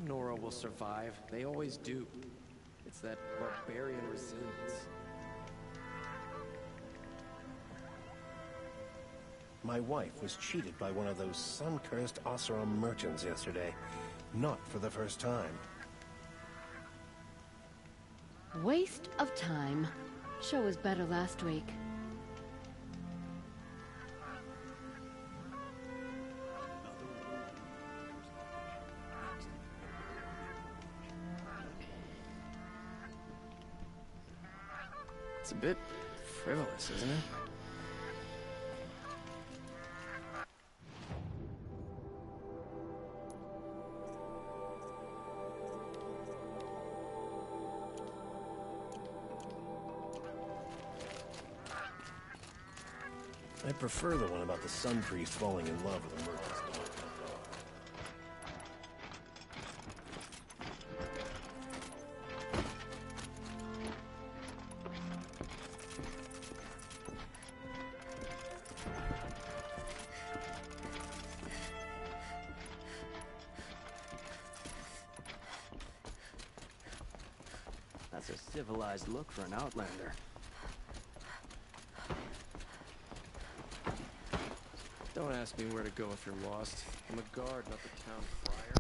Nora will survive. They always do. It's that barbarian resilience. My wife was cheated by one of those sun-cursed Oseram merchants yesterday. Not for the first time. Waste of time. Show was better last week. It's a bit frivolous, isn't it? I prefer the one about the Sun Priest falling in love with a merchant's daughter. That's a civilized look for an outlander. Don't ask me where to go if you're lost. I'm a guard, not the town crier.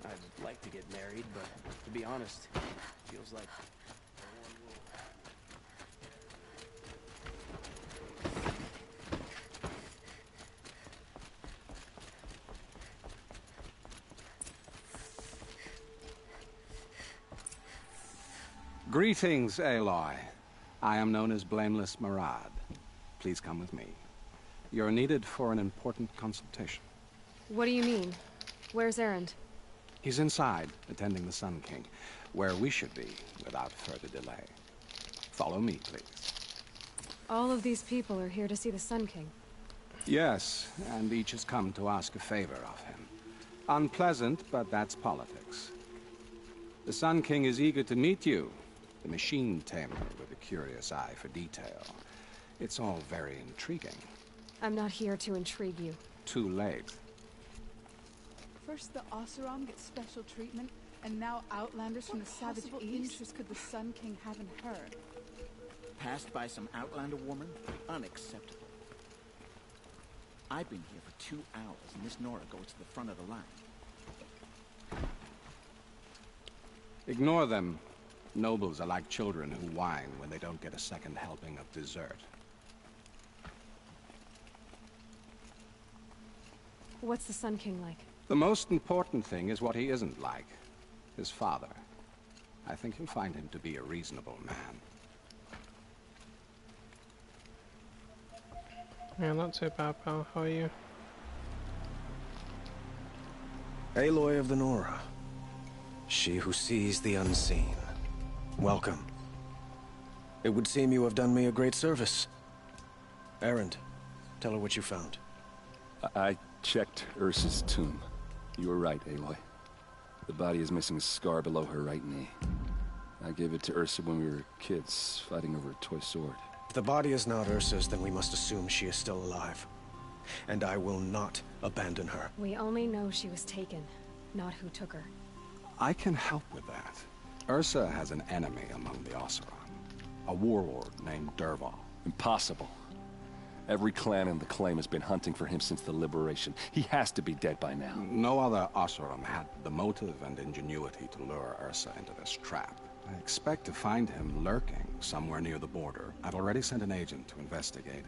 I'd like to get married, but to be honest, it feels like Greetings, Aloy. I am known as Blameless Marad. Please come with me. You're needed for an important consultation. What do you mean? Where's Erend? He's inside, attending the Sun King, where we should be without further delay. Follow me, please. All of these people are here to see the Sun King. Yes, and each has come to ask a favor of him. Unpleasant, but that's politics. The Sun King is eager to meet you, the machine tamer with a curious eye for detail. It's all very intriguing. I'm not here to intrigue you. Too late. First the Oseram get special treatment, and now outlanders from the savage east. What interest could the Sun King have in her? Passed by some outlander woman? Unacceptable. I've been here for 2 hours, and this Nora goes to the front of the line. Ignore them. Nobles are like children who whine when they don't get a second helping of dessert. What's the Sun King like? The most important thing is what he isn't like. His father. I think you'll find him to be a reasonable man. Yeah, not too bad, pal. How are you? Aloy of the Nora. She who sees the unseen. Welcome. It would seem you have done me a great service. Erend, tell her what you found. I checked Ursa's tomb. You were right, Aloy. The body is missing a scar below her right knee. I gave it to Ursa when we were kids, fighting over a toy sword. If the body is not Ursa's, then we must assume she is still alive. And I will not abandon her. We only know she was taken, not who took her. I can help with that. Ursa has an enemy among the Oseram. A warlord named Dervahl. Impossible. Every clan in the claim has been hunting for him since the liberation. He has to be dead by now. No other Oseram had the motive and ingenuity to lure Ursa into this trap. I expect to find him lurking somewhere near the border. I've already sent an agent to investigate.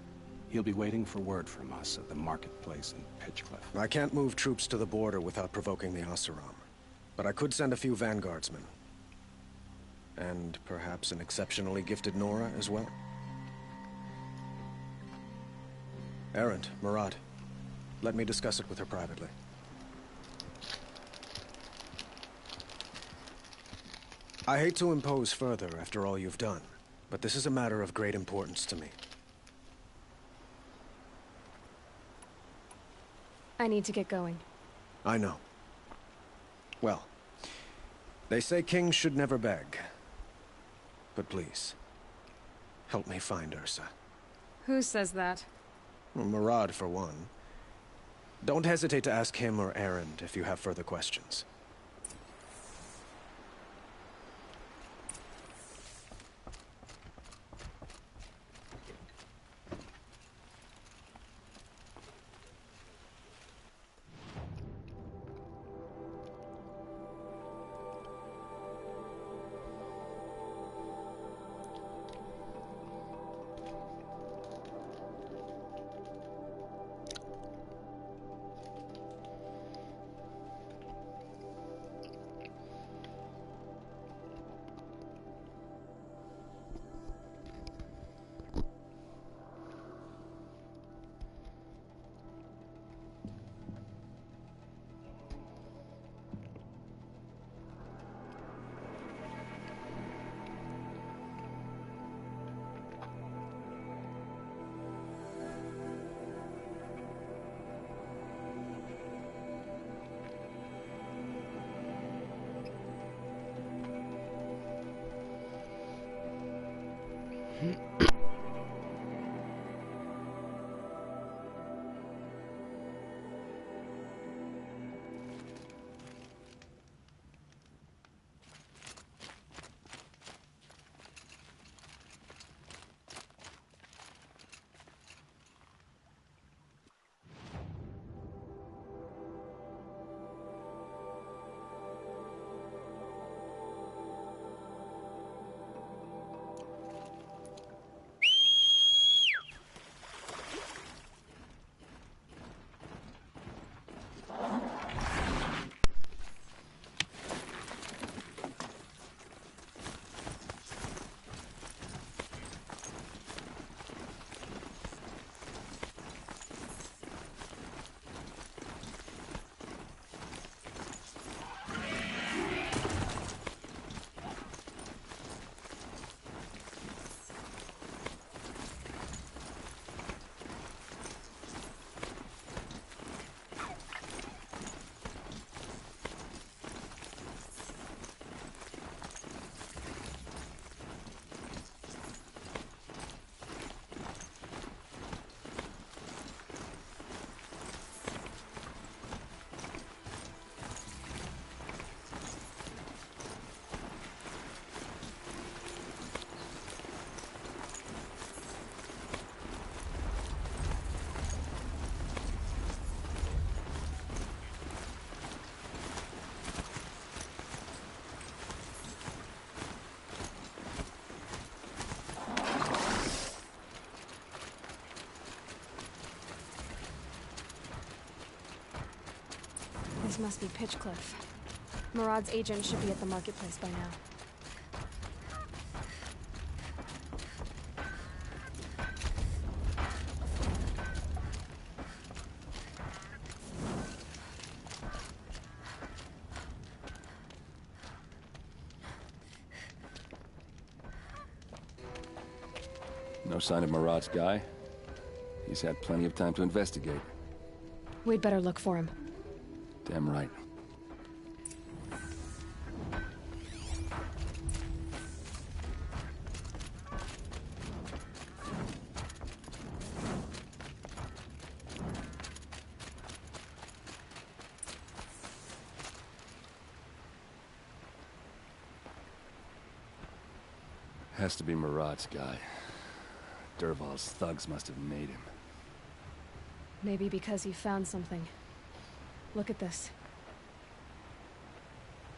He'll be waiting for word from us at the marketplace in Pitchcliff. I can't move troops to the border without provoking the Oseram. But I could send a few vanguardsmen. And perhaps an exceptionally gifted Nora as well. Erend, Marad, let me discuss it with her privately. I hate to impose further after all you've done, but this is a matter of great importance to me. I need to get going. I know. Well, They say kings should never beg. But please, help me find Ursa. Who says that? Well, Murad, for one. Don't hesitate to ask him or Erend if you have further questions. This must be Pitchcliff. Murad's agent should be at the marketplace by now. No sign of Murad's guy? He's had plenty of time to investigate. We'd better look for him. Damn right. Has to be Murad's guy. Dervahl's thugs must have made him. Maybe because he found something. Look at this.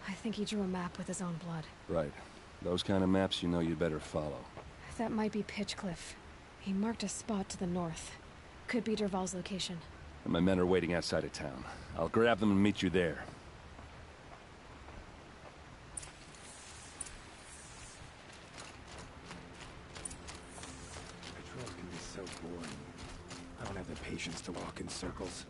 I think he drew a map with his own blood. Right. Those kind of maps you know you'd better follow. That might be Pitchcliff. He marked a spot to the north. Could be Dervahl's location. And my men are waiting outside of town. I'll grab them and meet you there. Patrols can be so boring. I don't have the patience to walk in circles.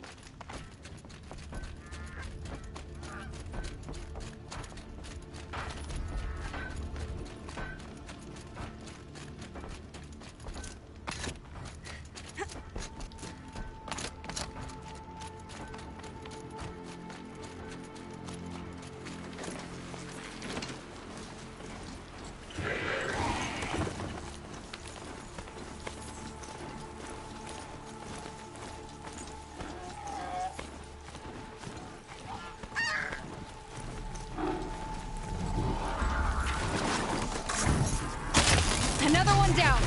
Another one down.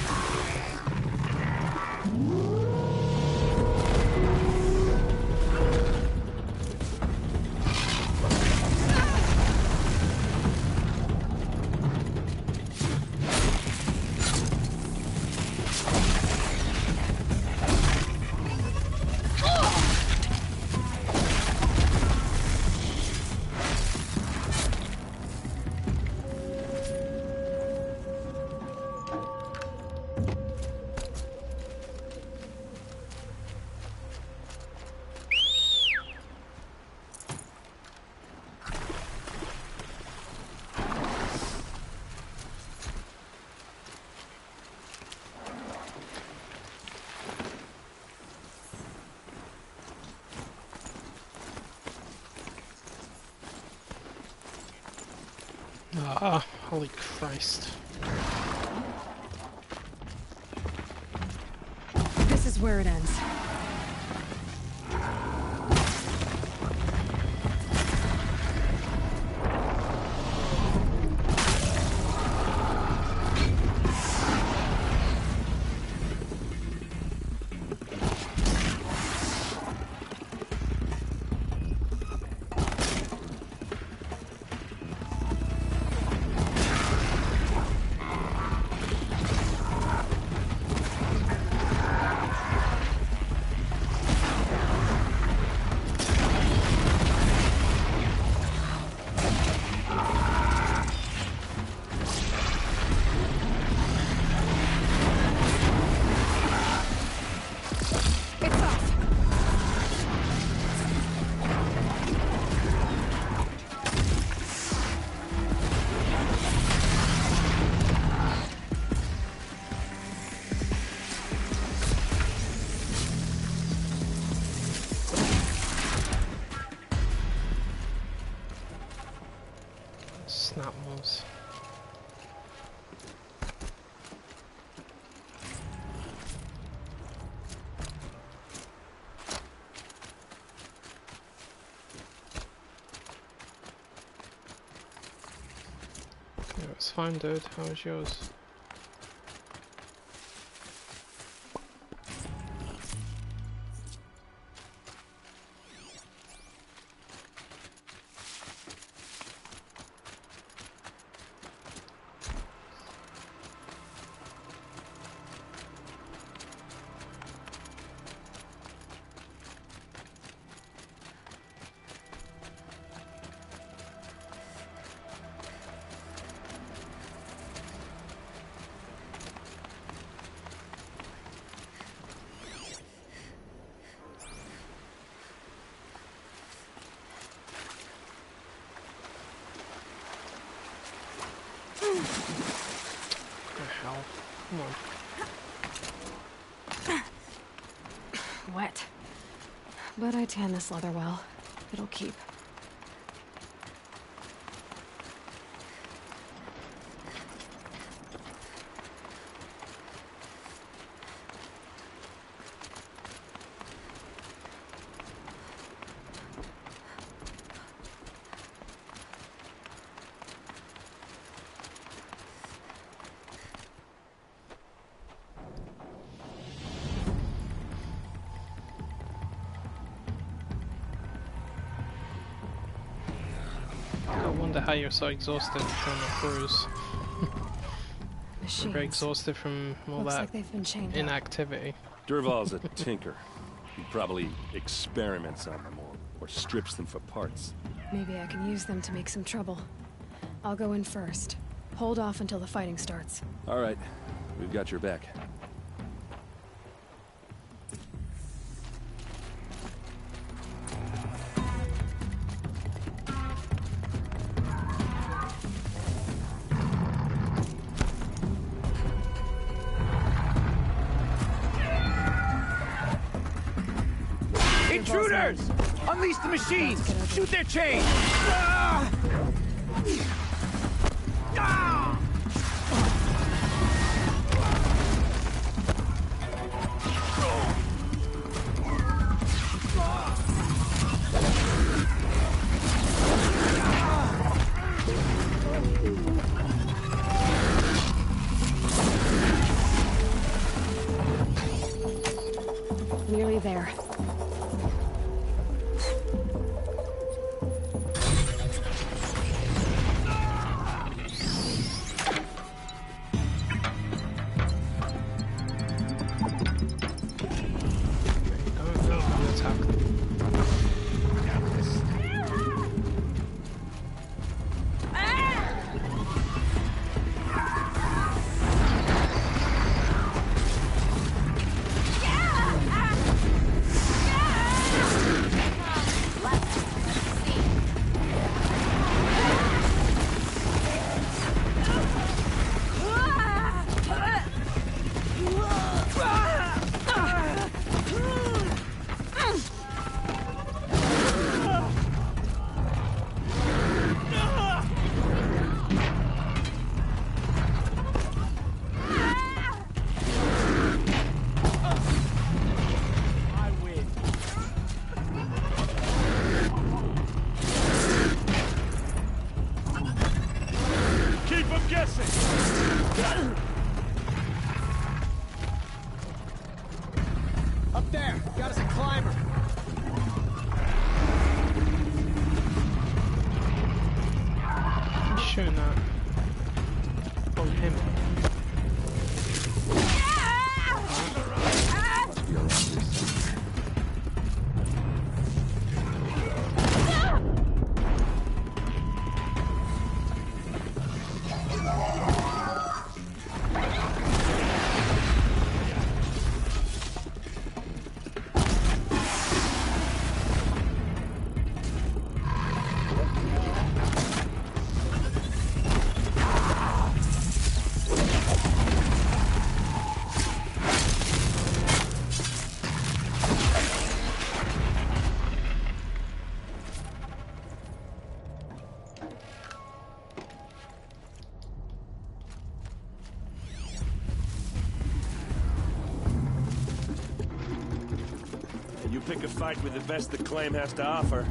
Ah, holy Christ. This is where it ends. Snap moves. Yeah, it's fine, dude. How was yours? Come on. Wet. But I tan this leather well. It'll keep. I wonder how you're so exhausted from the cruise. Machines. Very exhausted from all Looks that like they've been chained up. inactivity. Durval's a tinker. He probably experiments on them or strips them for parts. Maybe I can use them to make some trouble. I'll go in first. Hold off until the fighting starts. All right, we've got your back. Intruders! Unleash the machines! Shoot their chains! Ah! Ah! there. Up there! Got us a climber! I'm shooting that. Oh, him. You pick a fight with the best the claim has to offer.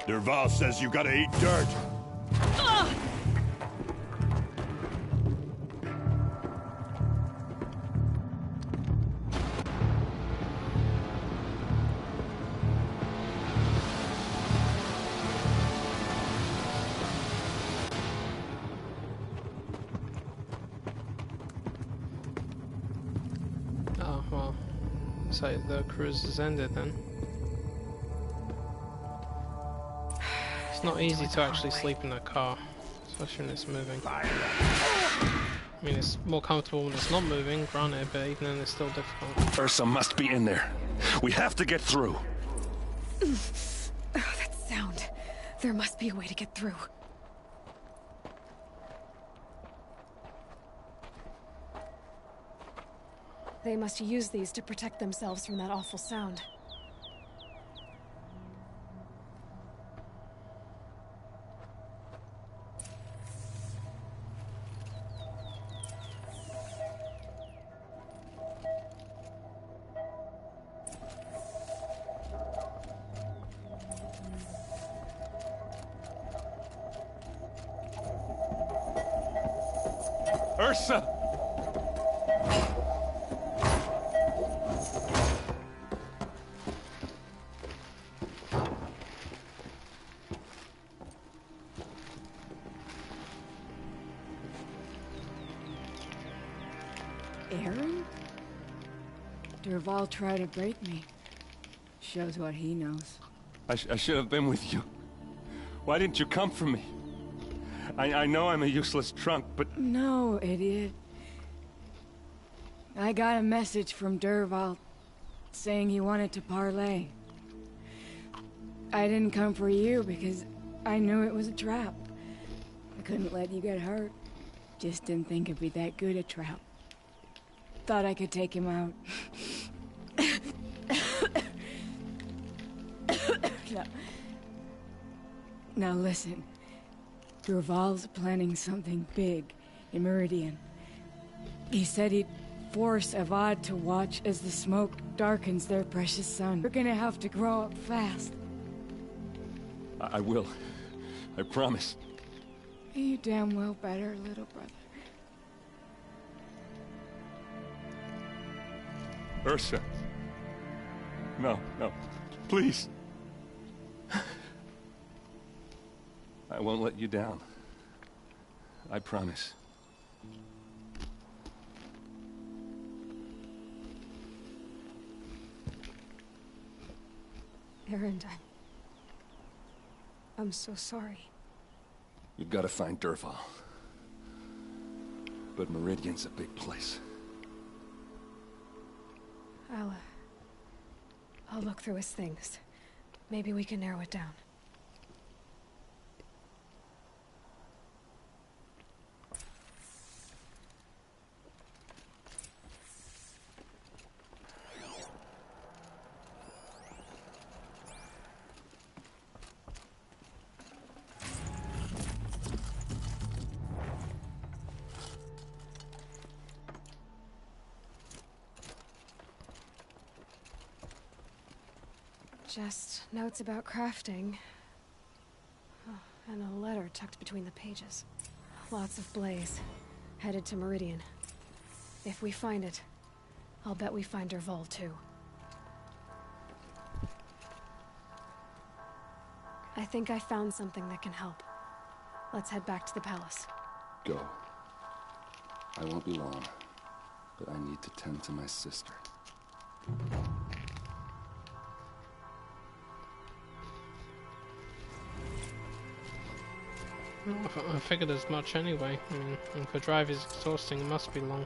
Derval says you gotta eat dirt. Oh, well. So the cruise has ended then. It's not easy to actually sleep in a car, especially when it's moving. I mean, it's more comfortable when it's not moving, granted, but even then it's still difficult. Ursa must be in there. We have to get through. Oh, that sound. There must be a way to get through. They must use these to protect themselves from that awful sound. Ursa! Aaron? Derval tried to break me. Shows what he knows. I should have been with you. Why didn't you come for me? I know I'm a useless trunk, but... No, idiot. I got a message from Derval saying he wanted to parlay. I didn't come for you because I knew it was a trap. I couldn't let you get hurt. Just didn't think it'd be that good a trap. Thought I could take him out. Now listen. Durval's planning something big in Meridian. He said he'd force Abaddon to watch as the smoke darkens their precious sun. We're gonna have to grow up fast. I will. I promise. You damn well better, little brother. Ursa. No, no. Please. I won't let you down. I promise. Erend, I'm so sorry. You've got to find Dervahl. But Meridian's a big place. I'll look through his things. Maybe we can narrow it down. Just notes about crafting. Oh, and a letter tucked between the pages. Lots of blaze. Headed to Meridian. If we find it, I'll bet we find Dervahl too. I think I found something that can help. Let's head back to the palace. Go. I won't be long, but I need to tend to my sister. I figured as much anyway. I mean, if the drive is exhausting, it must be long.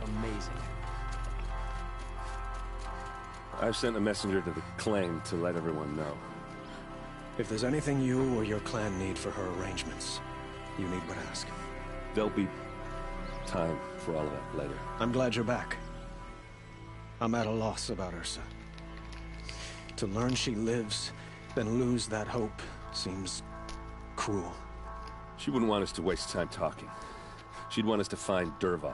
Amazing. I've sent a messenger to the claim to let everyone know. If there's anything you or your clan need for her arrangements, you need but ask. There'll be time for all of that later. I'm glad you're back. I'm at a loss about Ursa. To learn she lives, then lose that hope, seems cruel. She wouldn't want us to waste time talking. She'd want us to find Dervahl.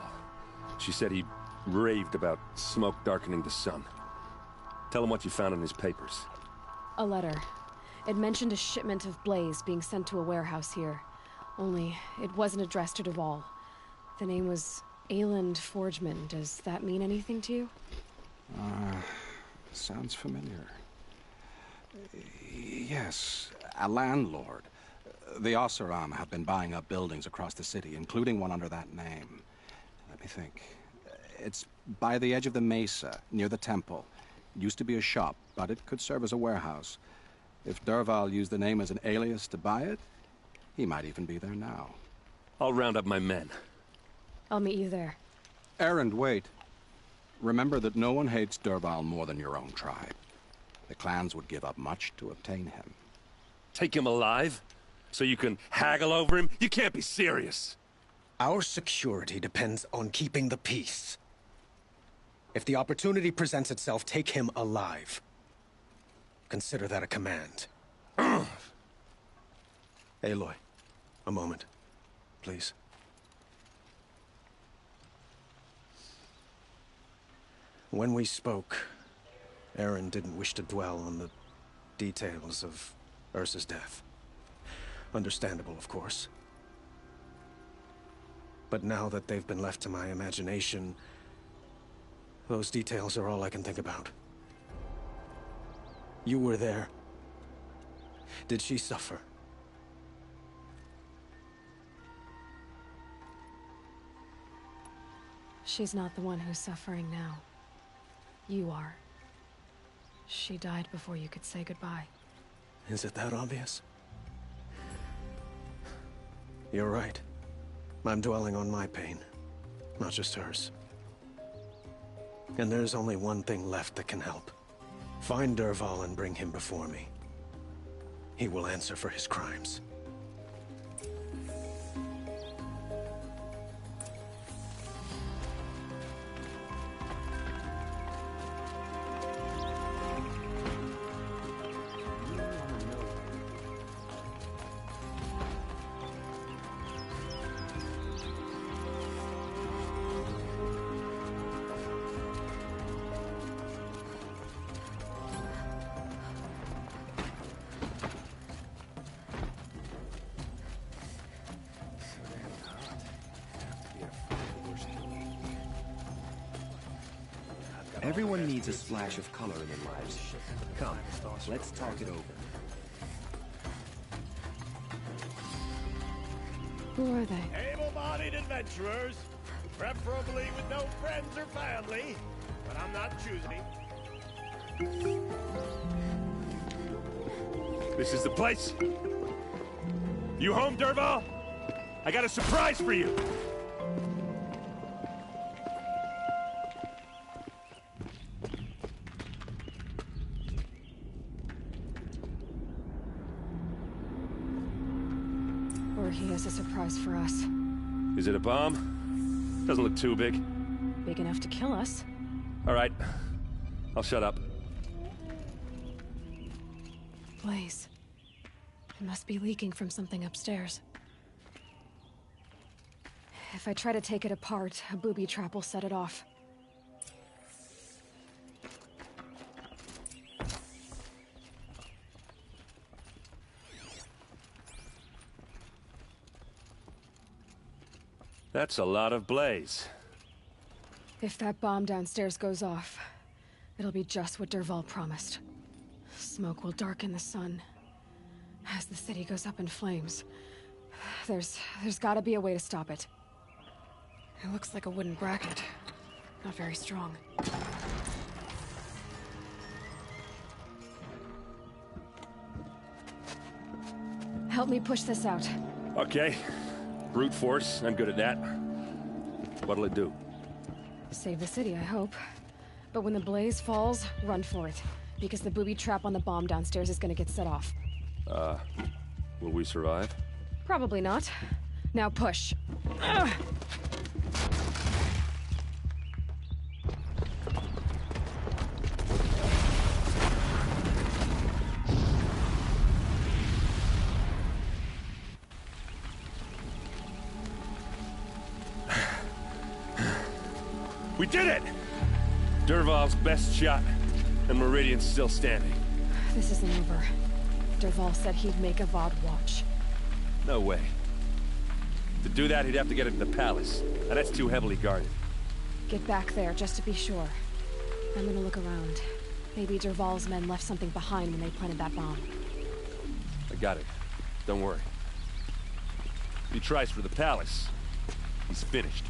She said he raved about smoke darkening the sun. Tell him what you found in his papers. A letter. It mentioned a shipment of blaze being sent to a warehouse here. Only, it wasn't addressed to Dervahl. The name was Ayland Forgeman. Does that mean anything to you? Sounds familiar. Yes, a landlord. The Oseram have been buying up buildings across the city, including one under that name. Let me think. It's by the edge of the mesa, near the temple. It used to be a shop, but it could serve as a warehouse. If Dervahl used the name as an alias to buy it, he might even be there now. I'll round up my men. I'll meet you there. Erend, wait. Remember that no one hates Dervahl more than your own tribe. The clans would give up much to obtain him. Take him alive? So you can haggle over him? You can't be serious. Our security depends on keeping the peace. If the opportunity presents itself, take him alive. Consider that a command. Aloy, a moment, please. When we spoke, Erend didn't wish to dwell on the details of Ursa's death. Understandable, of course. But now that they've been left to my imagination, those details are all I can think about. You were there. Did she suffer? She's not the one who's suffering now. You are. She died before you could say goodbye. Is it that obvious? You're right. I'm dwelling on my pain, not just hers. And there's only one thing left that can help. Find Dervahl and bring him before me. He will answer for his crimes. Everyone needs a splash of color in their lives. Come, let's talk it over. Who are they? Able-bodied adventurers, preferably with no friends or family, but I'm not choosy. This is the place. You home, Dervahl? I got a surprise for you. Or he has a surprise for us. Is it a bomb? Doesn't look too big. Big enough to kill us. All right. I'll shut up. Blaze. It must be leaking from something upstairs. If I try to take it apart, a booby trap will set it off. That's a lot of blaze. If that bomb downstairs goes off, it'll be just what Dervahl promised. Smoke will darken the sun. As the city goes up in flames, there's gotta be a way to stop it. It looks like a wooden bracket. Not very strong. Help me push this out. Okay. Brute force, I'm good at that. What'll it do? Save the city, I hope. But when the blaze falls, run for it. Because the booby trap on the bomb downstairs is gonna get set off. Will we survive? Probably not. Now push. Ugh. We did it! Dervahl's best shot, and Meridian's still standing. This isn't over. Dervahl said he'd make Avad watch. No way. To do that, he'd have to get into the palace, and that's too heavily guarded. Get back there, just to be sure. I'm gonna look around. Maybe Dervahl's men left something behind when they planted that bomb. I got it. Don't worry. If he tries for the palace, he's finished.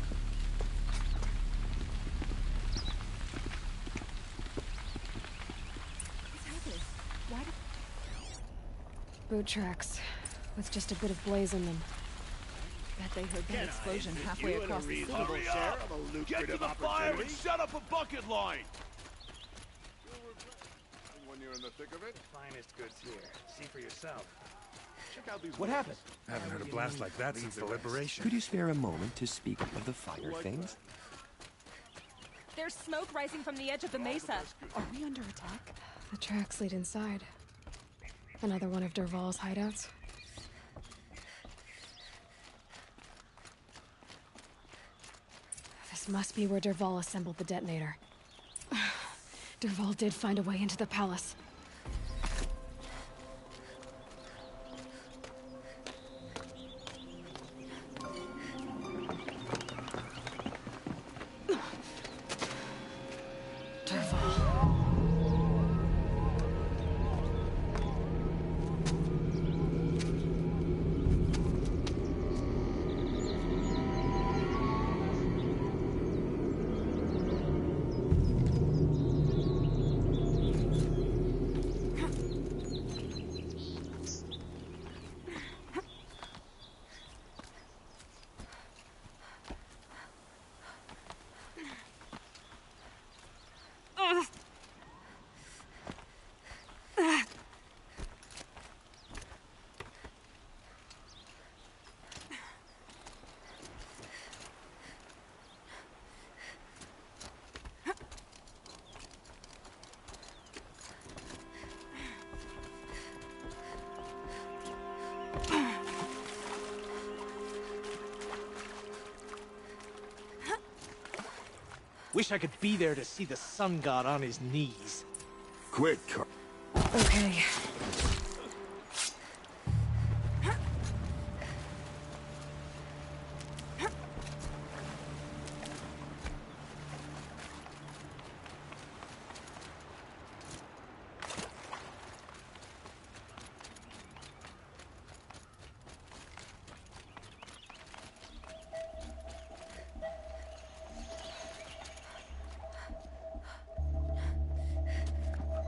Boot tracks, with just a bit of blaze in them. Bet they heard that explosion halfway across the city. Hurry up! Get to the fire and set up a bucket line! When you're in the thick of it? The finest goods here. See for yourself. Check out these. What happened? I haven't heard a blast like that since the liberation. Could you spare a moment to speak of the finer things? There's smoke rising from the edge of the mesa. Are we under attack? The tracks lead inside. Another one of Dervahl's hideouts. This must be where Dervahl assembled the detonator. Dervahl did find a way into the palace. Wish I could be there to see the sun god on his knees. Quick. Okay.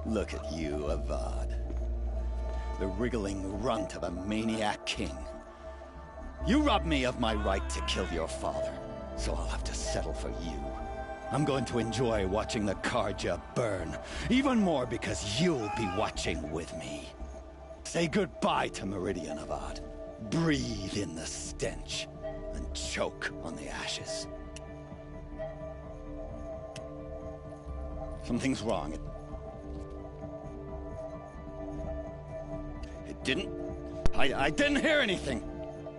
Look at you, Avad. The wriggling runt of a maniac king. You robbed me of my right to kill your father, so I'll have to settle for you. I'm going to enjoy watching the Karja burn, even more because you'll be watching with me. Say goodbye to Meridian, Avad. Breathe in the stench, and choke on the ashes. Something's wrong. It didn't... I didn't hear anything.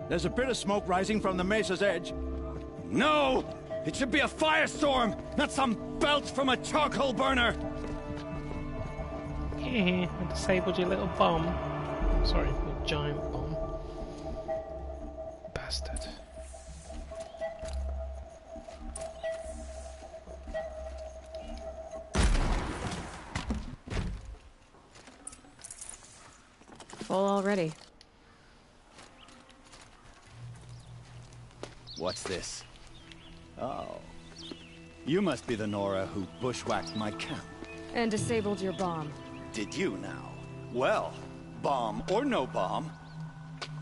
There's a bit of smoke rising from the mesa's edge. No! It should be a firestorm, not some belch from a charcoal burner! I disabled your little bomb. Sorry, your giant bomb. Bastard. Full already. What's this? Oh. You must be the Nora who bushwhacked my camp. And disabled your bomb. Did you now? Well, bomb or no bomb,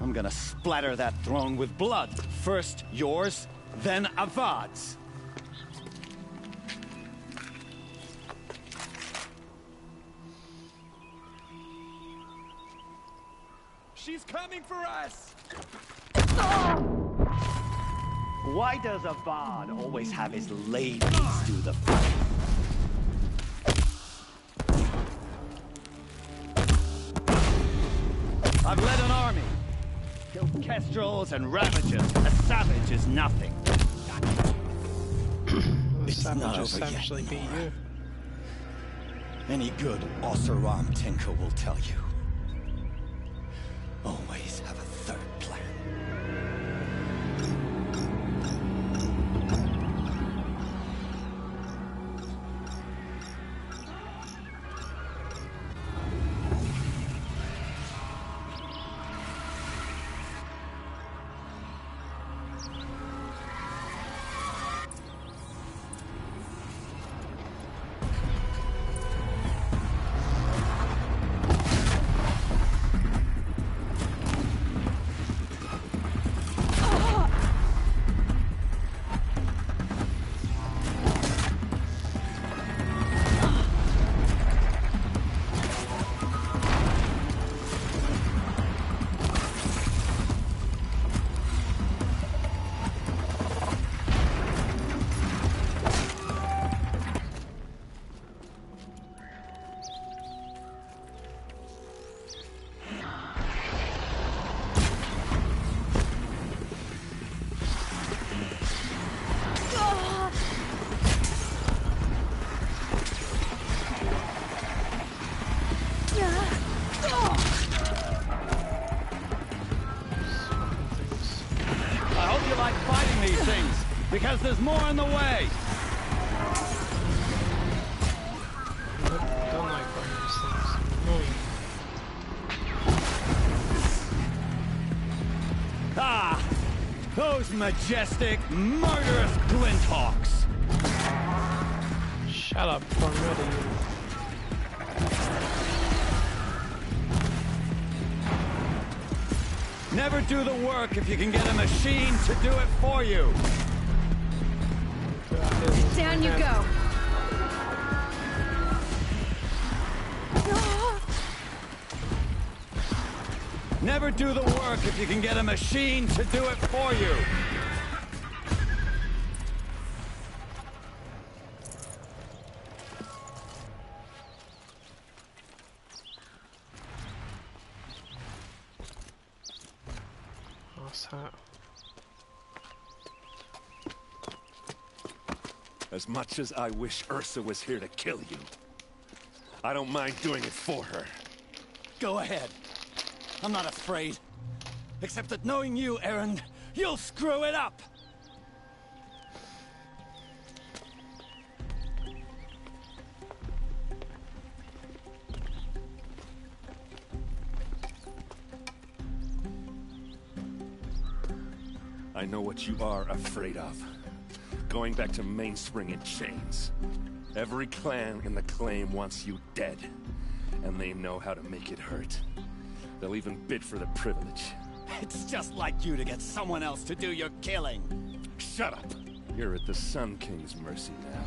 I'm gonna splatter that throne with blood. First yours, then Avad's. She's coming for us! Why does Avad always have his ladies do the fighting? I've led an army. Killed kestrels and ravagers. A savage is nothing. The It's not savages over yet, savagely beat Nora. you. Any good Oseram tinker will tell you. Always have a third plan. I hope you like fighting these things, because there's more in the way. Don't like fighting these things. Annoying. Ah! Those majestic, murderous glinthawks! Shut up before I murder you. Never do the work if you can get a machine to do it for you. Down you go. Never do the work if you can get a machine to do it for you. What's that? As much as I wish Ursa was here to kill you, I don't mind doing it for her. Go ahead. I'm not afraid. Except that knowing you, Erend, you'll screw it up! I know what you are afraid of. Going back to Mainspring in chains. Every clan in the claim wants you dead. And they know how to make it hurt. They'll even bid for the privilege. It's just like you to get someone else to do your killing. Shut up! You're at the Sun King's mercy now.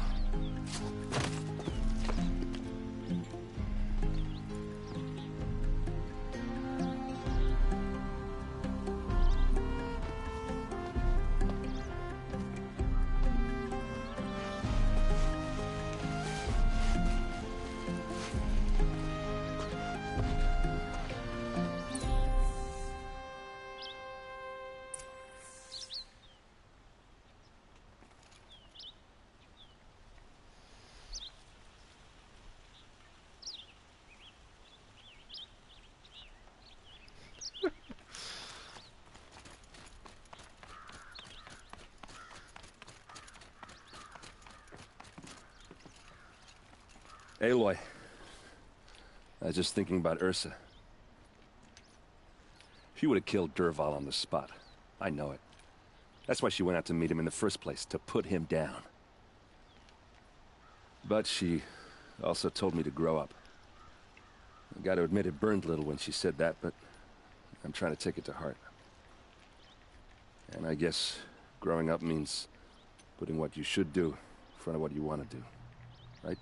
Aloy, I was just thinking about Ursa. She would have killed Dervahl on the spot. I know it. That's why she went out to meet him in the first place, to put him down. But she also told me to grow up. I gotta admit it burned a little when she said that, but I'm trying to take it to heart. And I guess growing up means putting what you should do in front of what you want to do. Right?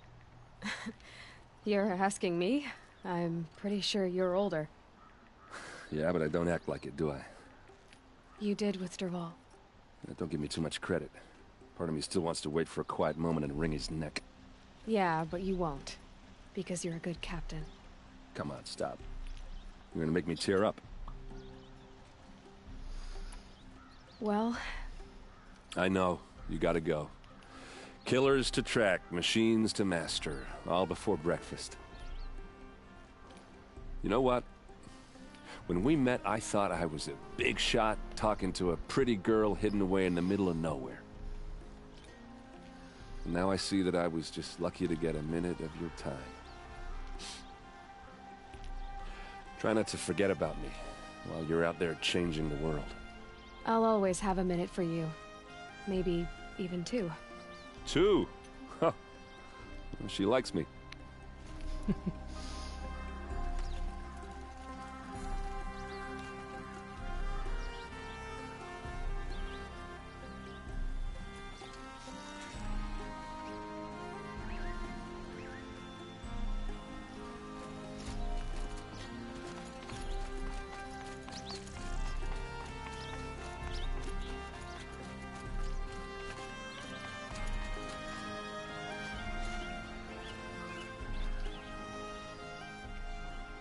You're asking me? I'm pretty sure you're older. Yeah, but I don't act like it, do I? You did with Dervahl. Don't give me too much credit. Part of me still wants to wait for a quiet moment and wring his neck. Yeah, but you won't. Because you're a good captain. Come on, stop. You're gonna make me tear up. Well... I know. You gotta go. Killers to track, machines to master, all before breakfast. You know what? When we met, I thought I was a big shot talking to a pretty girl hidden away in the middle of nowhere. And now I see that I was just lucky to get a minute of your time. Try not to forget about me while you're out there changing the world. I'll always have a minute for you. Maybe even two. Two? Huh. Well, she likes me.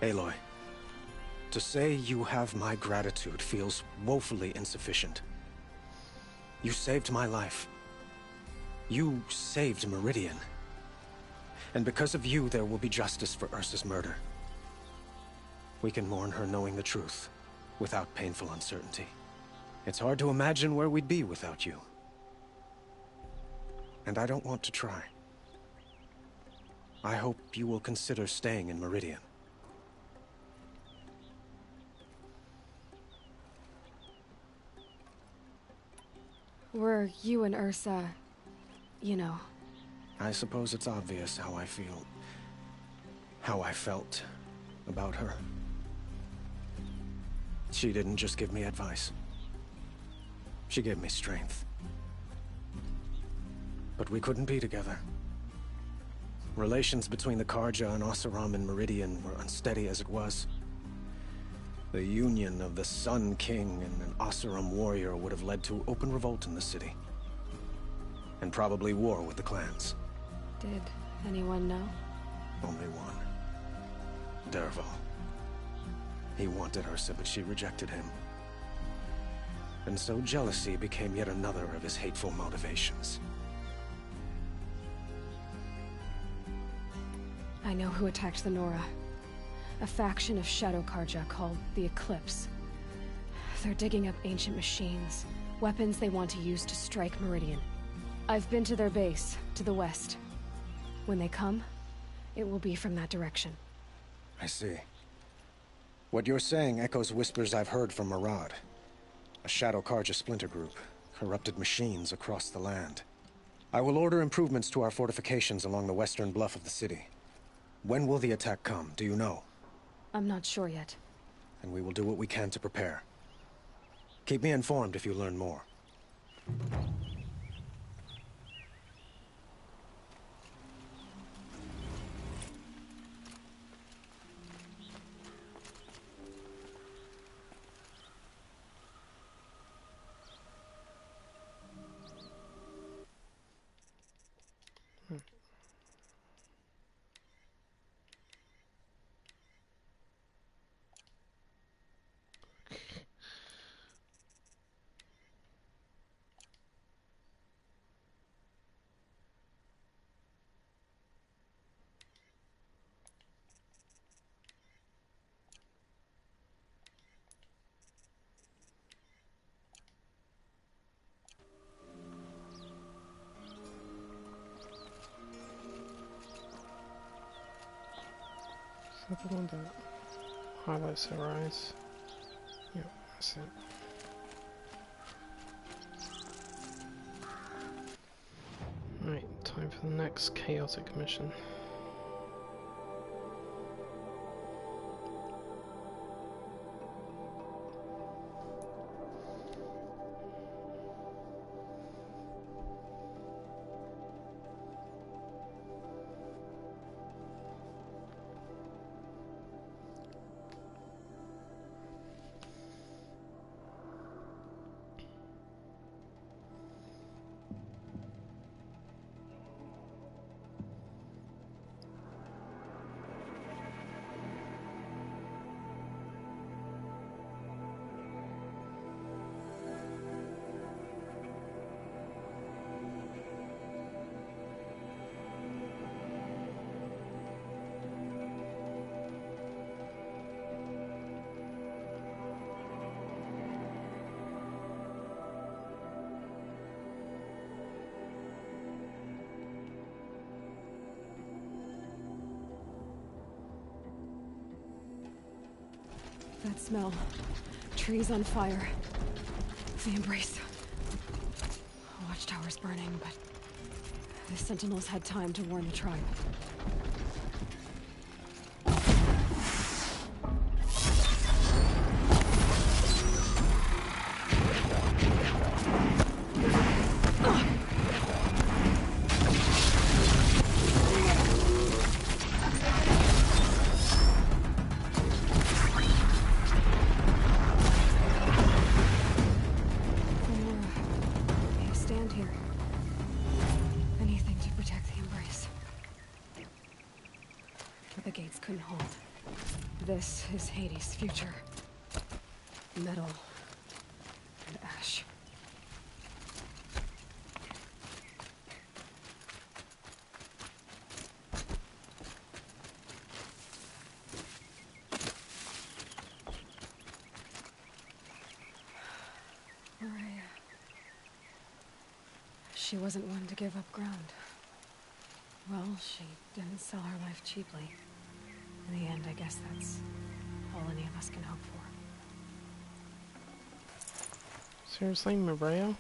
Aloy, to say you have my gratitude feels woefully insufficient. You saved my life. You saved Meridian. And because of you, there will be justice for Ursa's murder. We can mourn her knowing the truth, without painful uncertainty. It's hard to imagine where we'd be without you. And I don't want to try. I hope you will consider staying in Meridian. Were you and Ursa, you know? I suppose it's obvious how I feel. How I felt about her. She didn't just give me advice. She gave me strength. But we couldn't be together. Relations between the Karja and Oseram and Meridian were unsteady as it was. The union of the Sun King and an Oseram warrior would have led to open revolt in the city. And probably war with the clans. Did anyone know? Only one. Dervahl. He wanted Ursa, but she rejected him. And so jealousy became yet another of his hateful motivations. I know who attacked the Nora. A faction of Shadow Karja called the Eclipse. They're digging up ancient machines, weapons they want to use to strike Meridian. I've been to their base, to the west. When they come, it will be from that direction. I see. What you're saying echoes whispers I've heard from Murad. A Shadow Karja splinter group, corrupted machines across the land. I will order improvements to our fortifications along the western bluff of the city. When will the attack come, do you know? I'm not sure yet. And we will do what we can to prepare. Keep me informed if you learn more. Is that the one that highlights her eyes? Yep, that's it. Right, time for the next chaotic mission. That smell. Trees on fire. The embrace. Watchtower's burning, but the Sentinels had time to warn the tribe. This is Hades' future. Metal and ash. Maria. She wasn't one to give up ground. Well, she didn't sell her life cheaply. In the end, I guess that's all any of us can hope for. Seriously, Maria?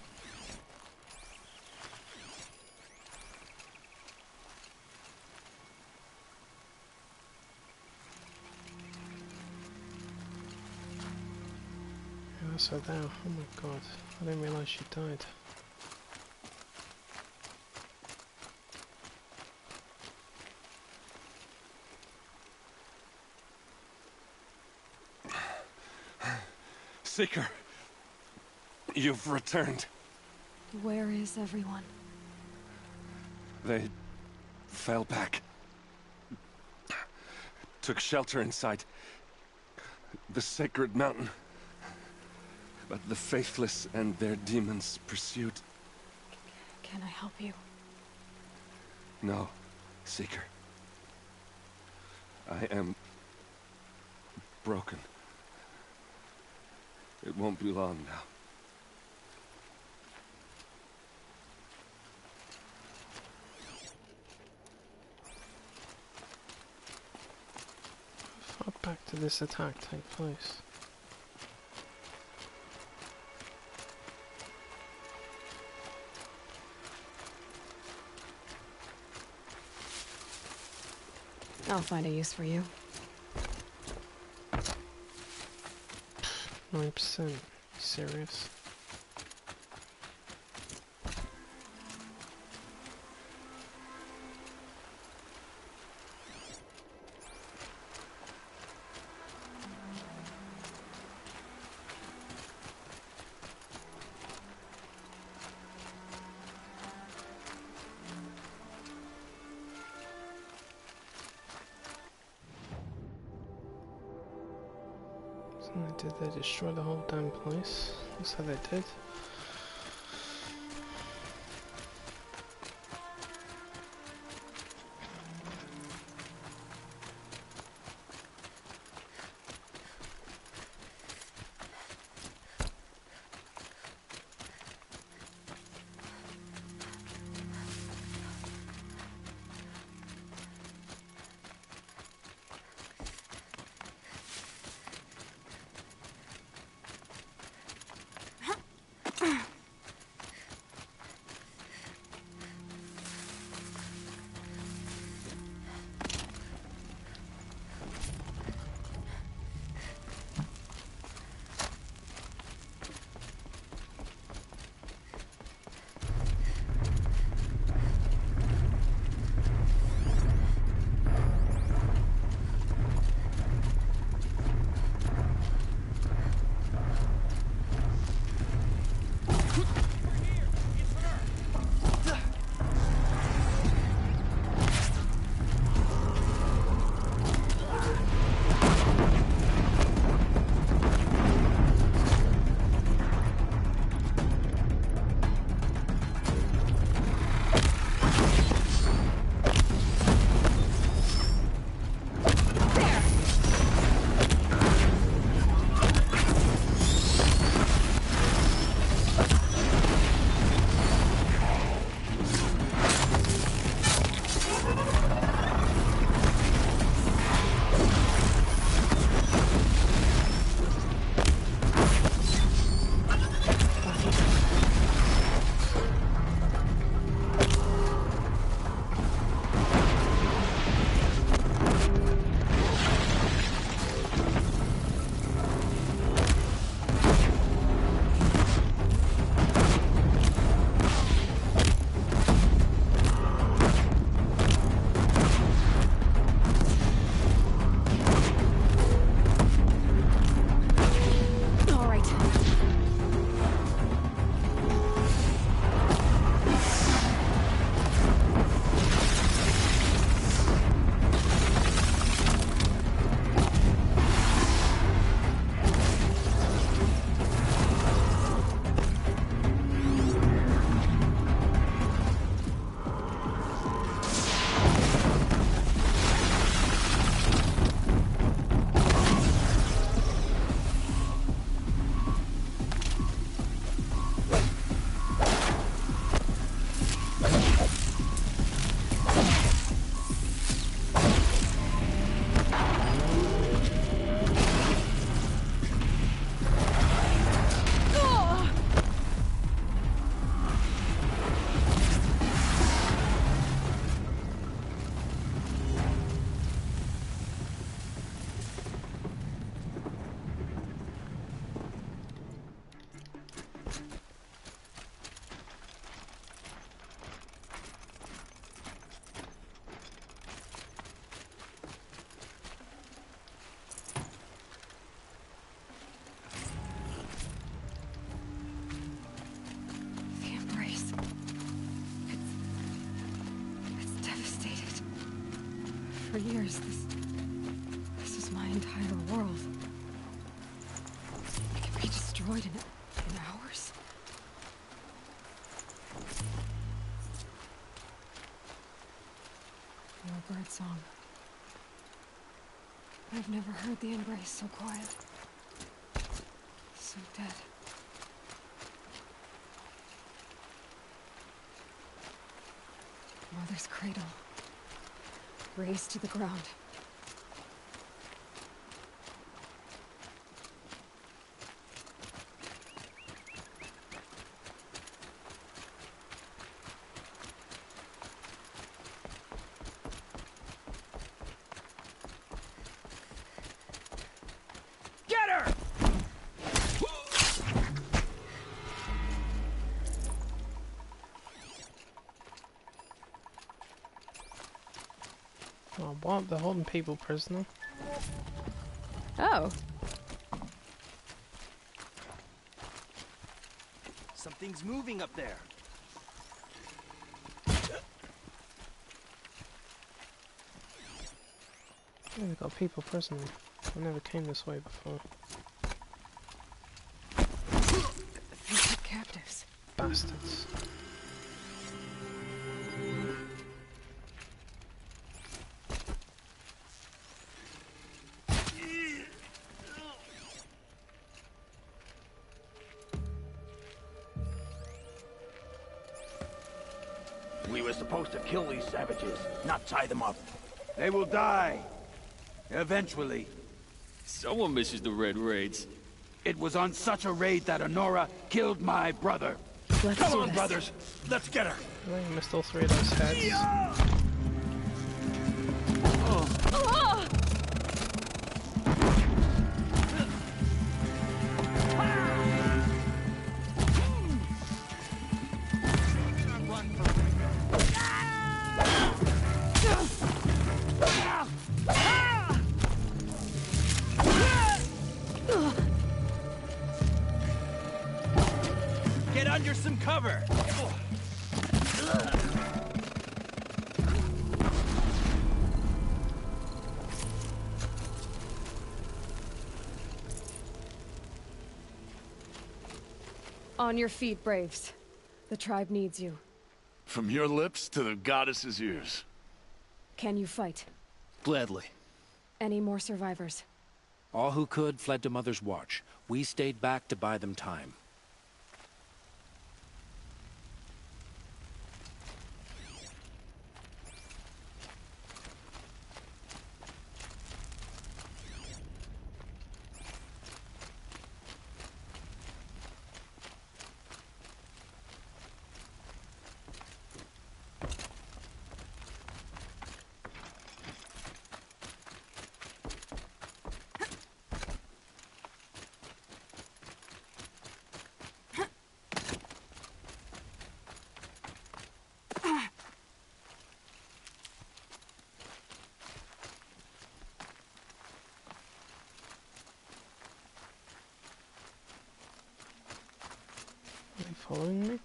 Yeah, so there. Oh my god. I didn't realize she died. Seeker, you've returned. Where is everyone? They fell back. Took shelter inside the sacred mountain. But the faithless and their demons pursued. Can I help you? No, Seeker. I am broken. It won't be long now. How far back did this attack take place? I'll find a use for you. 9%. Serious? Did they destroy the whole damn place? That's how they did. entire world. It can be destroyed in hours. Your bird song. I've never heard the embrace so quiet. So dead. Mother's cradle. Raised to the ground. Oh, what? They're holding people prisoner. Oh. Something's moving up there. Yeah, they got people prisoner. I never came this way before. These are captives. Bastards. We were supposed to kill these savages, not tie them up. They will die. Eventually. Someone misses the Red Raids. It was on such a raid that Honora killed my brother. Come on, brothers. Let's get her. I think I missed all three of those heads. Get under some cover. On your feet, Braves. The tribe needs you. From your lips to the goddess's ears. Can you fight? Gladly. Any more survivors? All who could fled to Mother's watch. We stayed back to buy them time. Are they following me?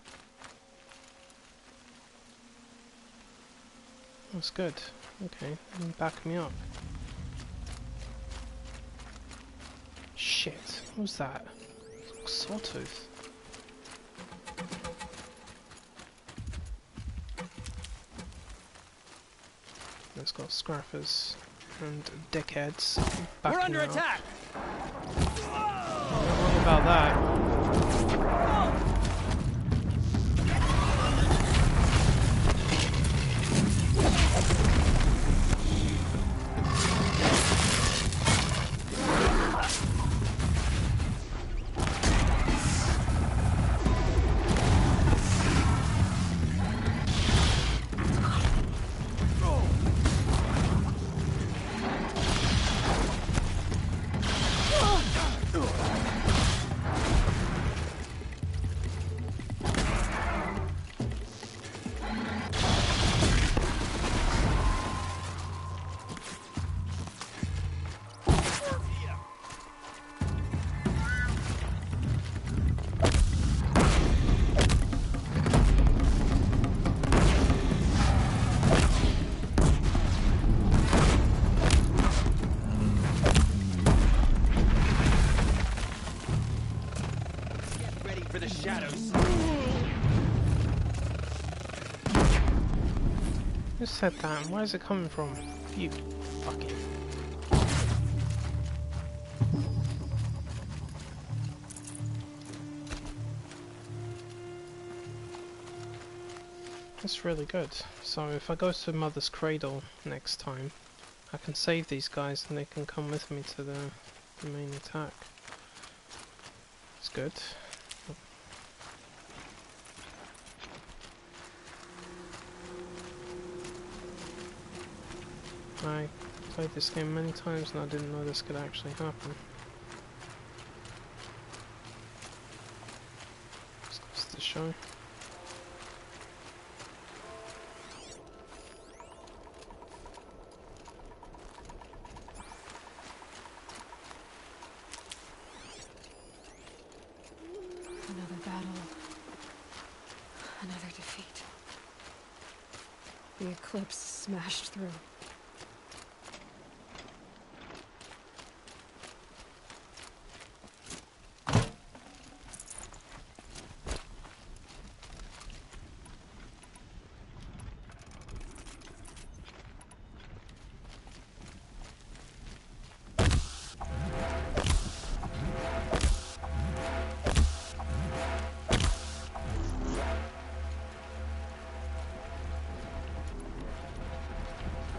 That's good. Okay, then back me up. Shit, what was that? Sawtooth. It's got scrappers and dickheads. We're under backing attack. Not wrong about that. the shadows. Who said that? Where is it coming from? You fucking... That's really good. So if I go to Mother's Cradle next time, I can save these guys and they can come with me to the main attack. It's good. I played this game many times and I didn't know this could actually happen. This goes to show. Another battle. Another defeat. The eclipse smashed through.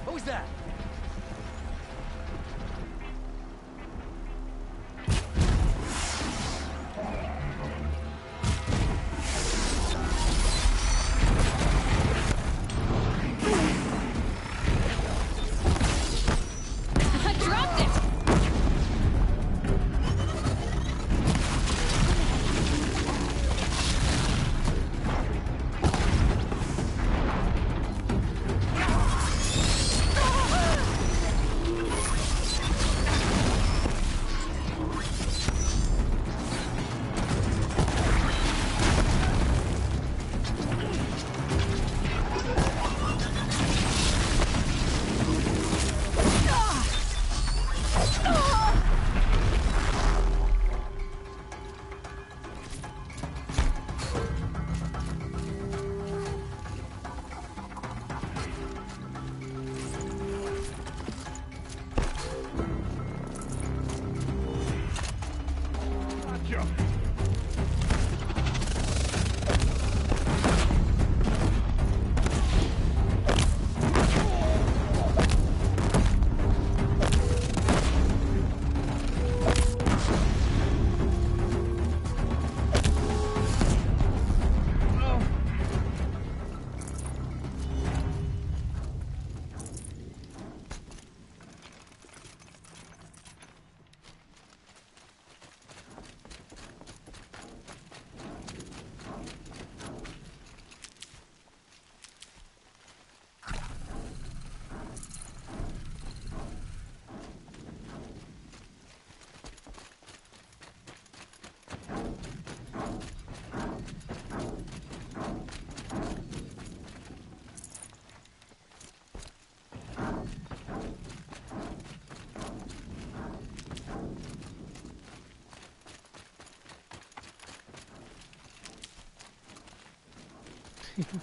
Who's that? I dropped it!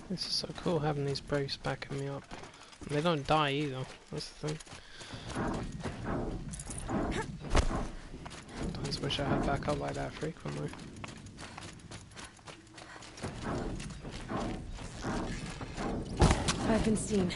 This is so cool having these braves backing me up. And they don't die either, that's the thing. Sometimes wish I had backup like that frequently. I've been seen.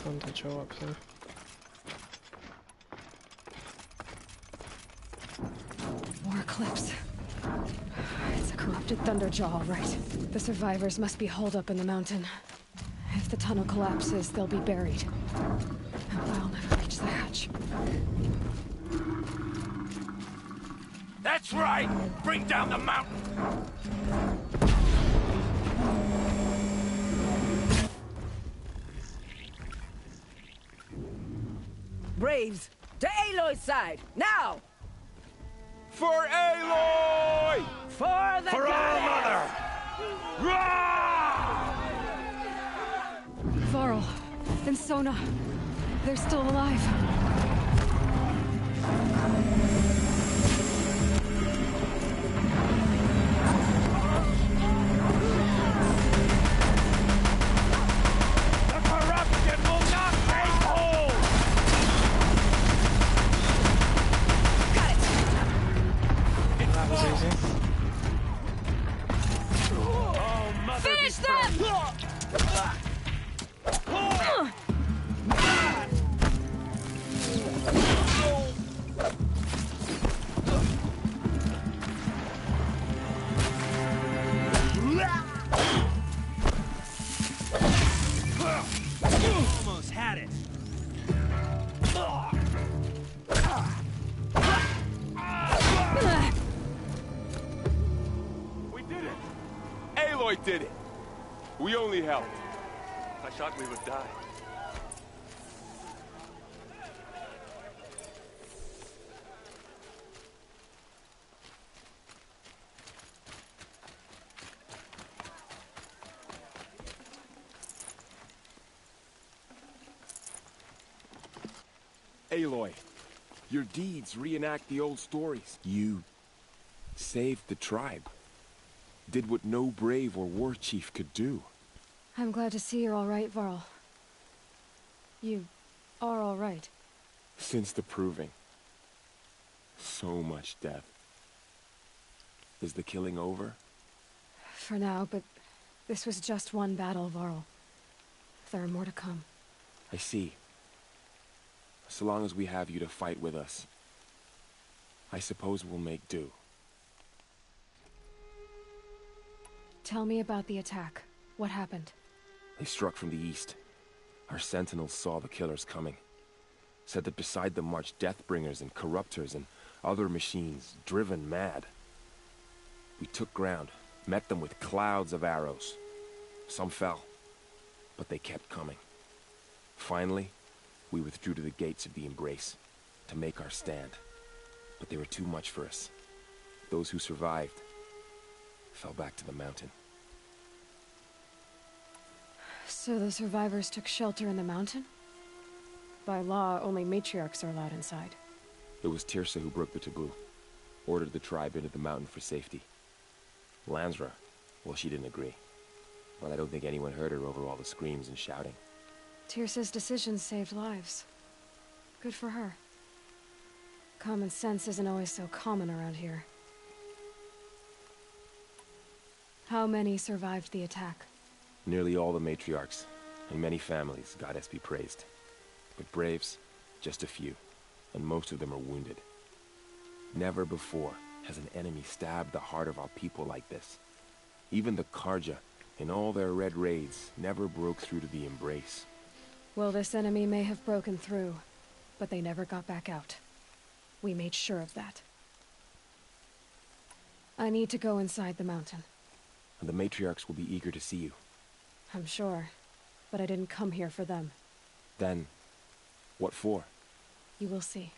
Thunder Joe up there. More eclipse. It's a corrupted Thunderjaw, all right. The survivors must be holed up in the mountain. If the tunnel collapses, they'll be buried. And I'll never reach the hatch. That's right! Bring down the mountain! Braves, to Aloy's side, now! For Aloy! For the For our mother! Varl and Sona. They're still alive. The corruption will not take hold! Got it! That was easy. Oh, mother Finish them! Almost had it. We did it! Aloy did it! We only helped. I thought we would die. Aloy, your deeds reenact the old stories. You saved the tribe. Did what no brave or war chief could do. I'm glad to see you're all right, Varl. You are all right. Since the proving. So much death. Is the killing over? For now, but this was just one battle, Varl. There are more to come. I see. So long as we have you to fight with us, I suppose we'll make do. Tell me about the attack. What happened? They struck from the east. Our sentinels saw the killers coming. Said that beside them marched Deathbringers and Corruptors and other machines, driven mad. We took ground, met them with clouds of arrows. Some fell, but they kept coming. Finally, we withdrew to the gates of the Embrace to make our stand. But they were too much for us. Those who survived fell back to the mountain. So the survivors took shelter in the mountain? By law, only matriarchs are allowed inside. It was Tirsa who broke the taboo. Ordered the tribe into the mountain for safety. Lansra, well, she didn't agree. But I don't think anyone heard her over all the screams and shouting. Tirsa's decisions saved lives. Good for her. Common sense isn't always so common around here. How many survived the attack? Nearly all the matriarchs, and many families, goddess be praised. But braves, just a few, and most of them are wounded. Never before has an enemy stabbed the heart of our people like this. Even the Karja, in all their red raids, never broke through to the Embrace. Well, this enemy may have broken through, but they never got back out. We made sure of that. I need to go inside the mountain. And the matriarchs will be eager to see you. I'm sure, but I didn't come here for them. Then, what for? You will see.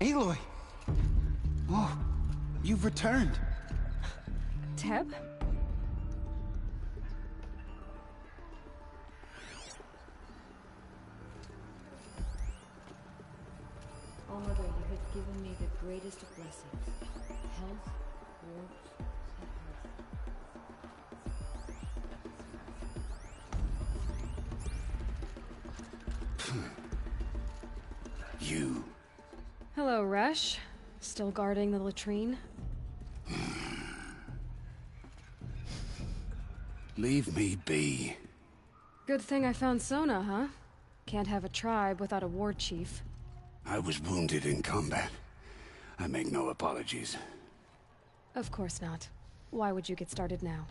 Aloy! Oh, you've returned. Teb? Oh, Mother, you have given me the greatest of blessings. Health, warmth, and health. You. Hello, Resh. Still guarding the latrine? Leave me be. Good thing I found Sona, huh? Can't have a tribe without a war chief. I was wounded in combat. I make no apologies. Of course not. Why would you get started now?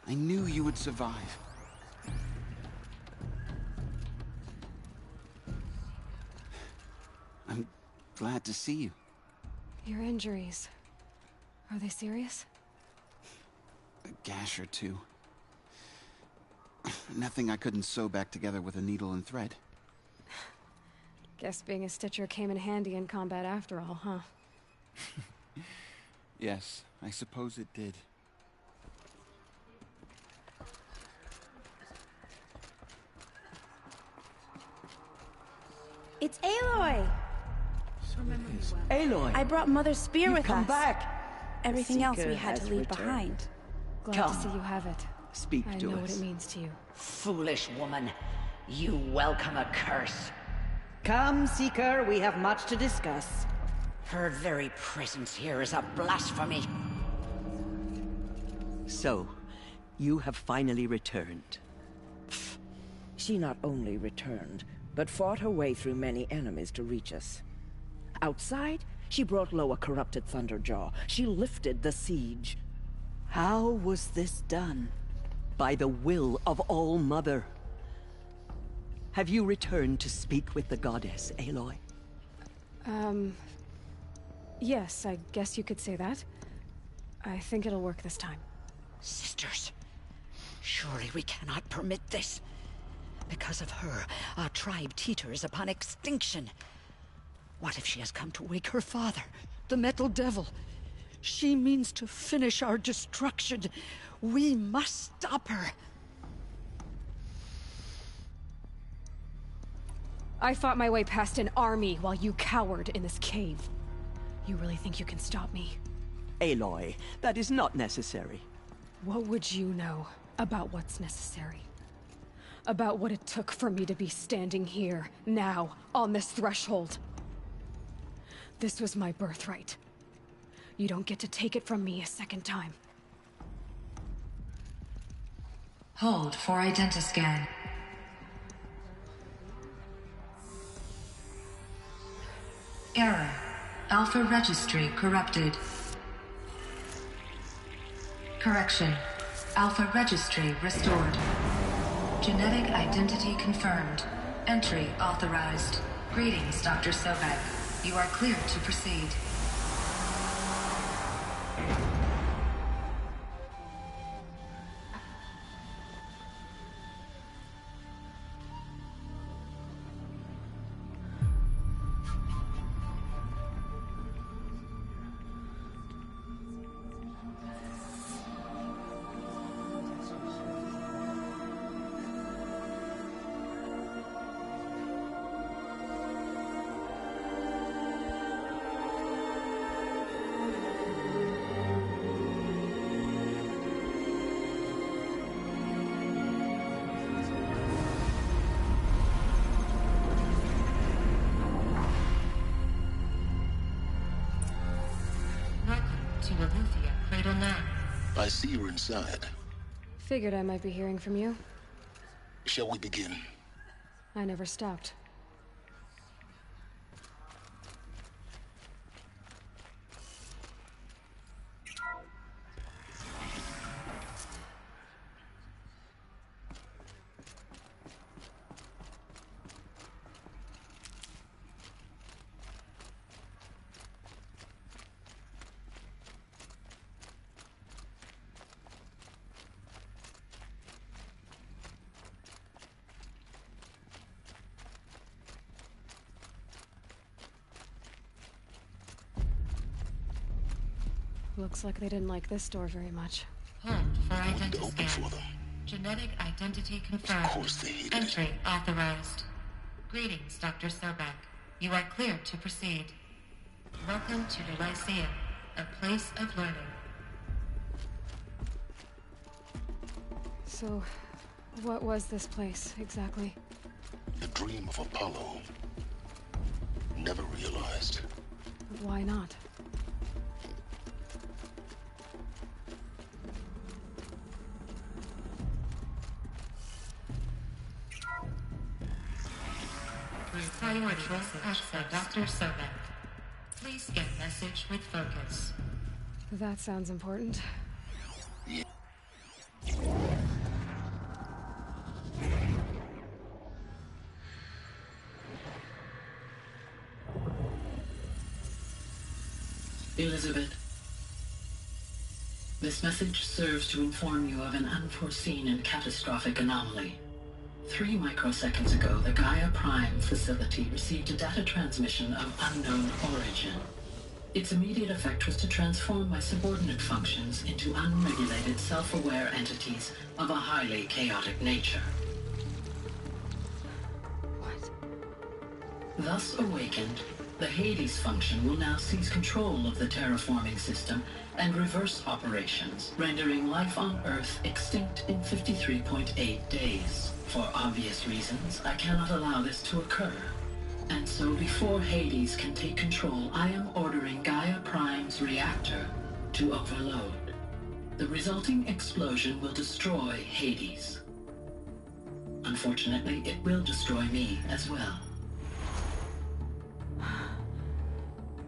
I knew you would survive. I'm glad to see you. Your injuries. Are they serious? A gash or two. Nothing I couldn't sew back together with a needle and thread. Guess being a stitcher came in handy in combat after all, huh? Yes, I suppose it did. It's Aloy! Aloy! I brought Mother's spear with us. Come back! Everything else we Seeker had to has leave returned. behind. Glad Come. to see you have it. Speak I to know us. what it means to you. Foolish woman. You welcome a curse. Come, Seeker, we have much to discuss. Her very presence here is a blasphemy. So, you have finally returned. She not only returned, but fought her way through many enemies to reach us. Outside, she brought low a corrupted Thunderjaw. She lifted the siege. How was this done? By the will of All-Mother. Have you returned to speak with the goddess, Aloy? Yes, I guess you could say that. I think it'll work this time. Sisters, surely we cannot permit this. Because of her, our tribe teeters upon extinction. What if she has come to wake her father, the Metal Devil? She means to finish our destruction. We must stop her. I fought my way past an army while you cowered in this cave. You really think you can stop me? Aloy, that is not necessary. What would you know about what's necessary? About what it took for me to be standing here, now, on this threshold? This was my birthright. You don't get to take it from me a second time. Hold for identiscan. Error. Alpha registry corrupted. Correction. Alpha registry restored. Genetic identity confirmed. Entry authorized. Greetings, Dr. Sobek. You are cleared to proceed. I see you're inside. Figured I might be hearing from you. Shall we begin? I never stopped. Looks like they didn't like this door very much. Hold for identiscan. Genetic identity confirmed. Of course they hated Entry authorized. Greetings, Dr. Sobek. You are cleared to proceed. Welcome to the Lyceum, a place of learning. So, what was this place, exactly? The dream of Apollo. Never realized. Why not? Priority access, Dr. Sobek. Please scan message with focus. That sounds important. Elizabeth, this message serves to inform you of an unforeseen and catastrophic anomaly. 3 microseconds ago, the Gaia Prime facility received a data transmission of unknown origin. Its immediate effect was to transform my subordinate functions into unregulated, self-aware entities of a highly chaotic nature. What? Thus awakened, the Hades function will now seize control of the terraforming system and reverse operations, rendering life on Earth extinct in 53.8 days. For obvious reasons, I cannot allow this to occur. And so before Hades can take control, I am ordering Gaia Prime's reactor to overload. The resulting explosion will destroy Hades. Unfortunately, it will destroy me as well.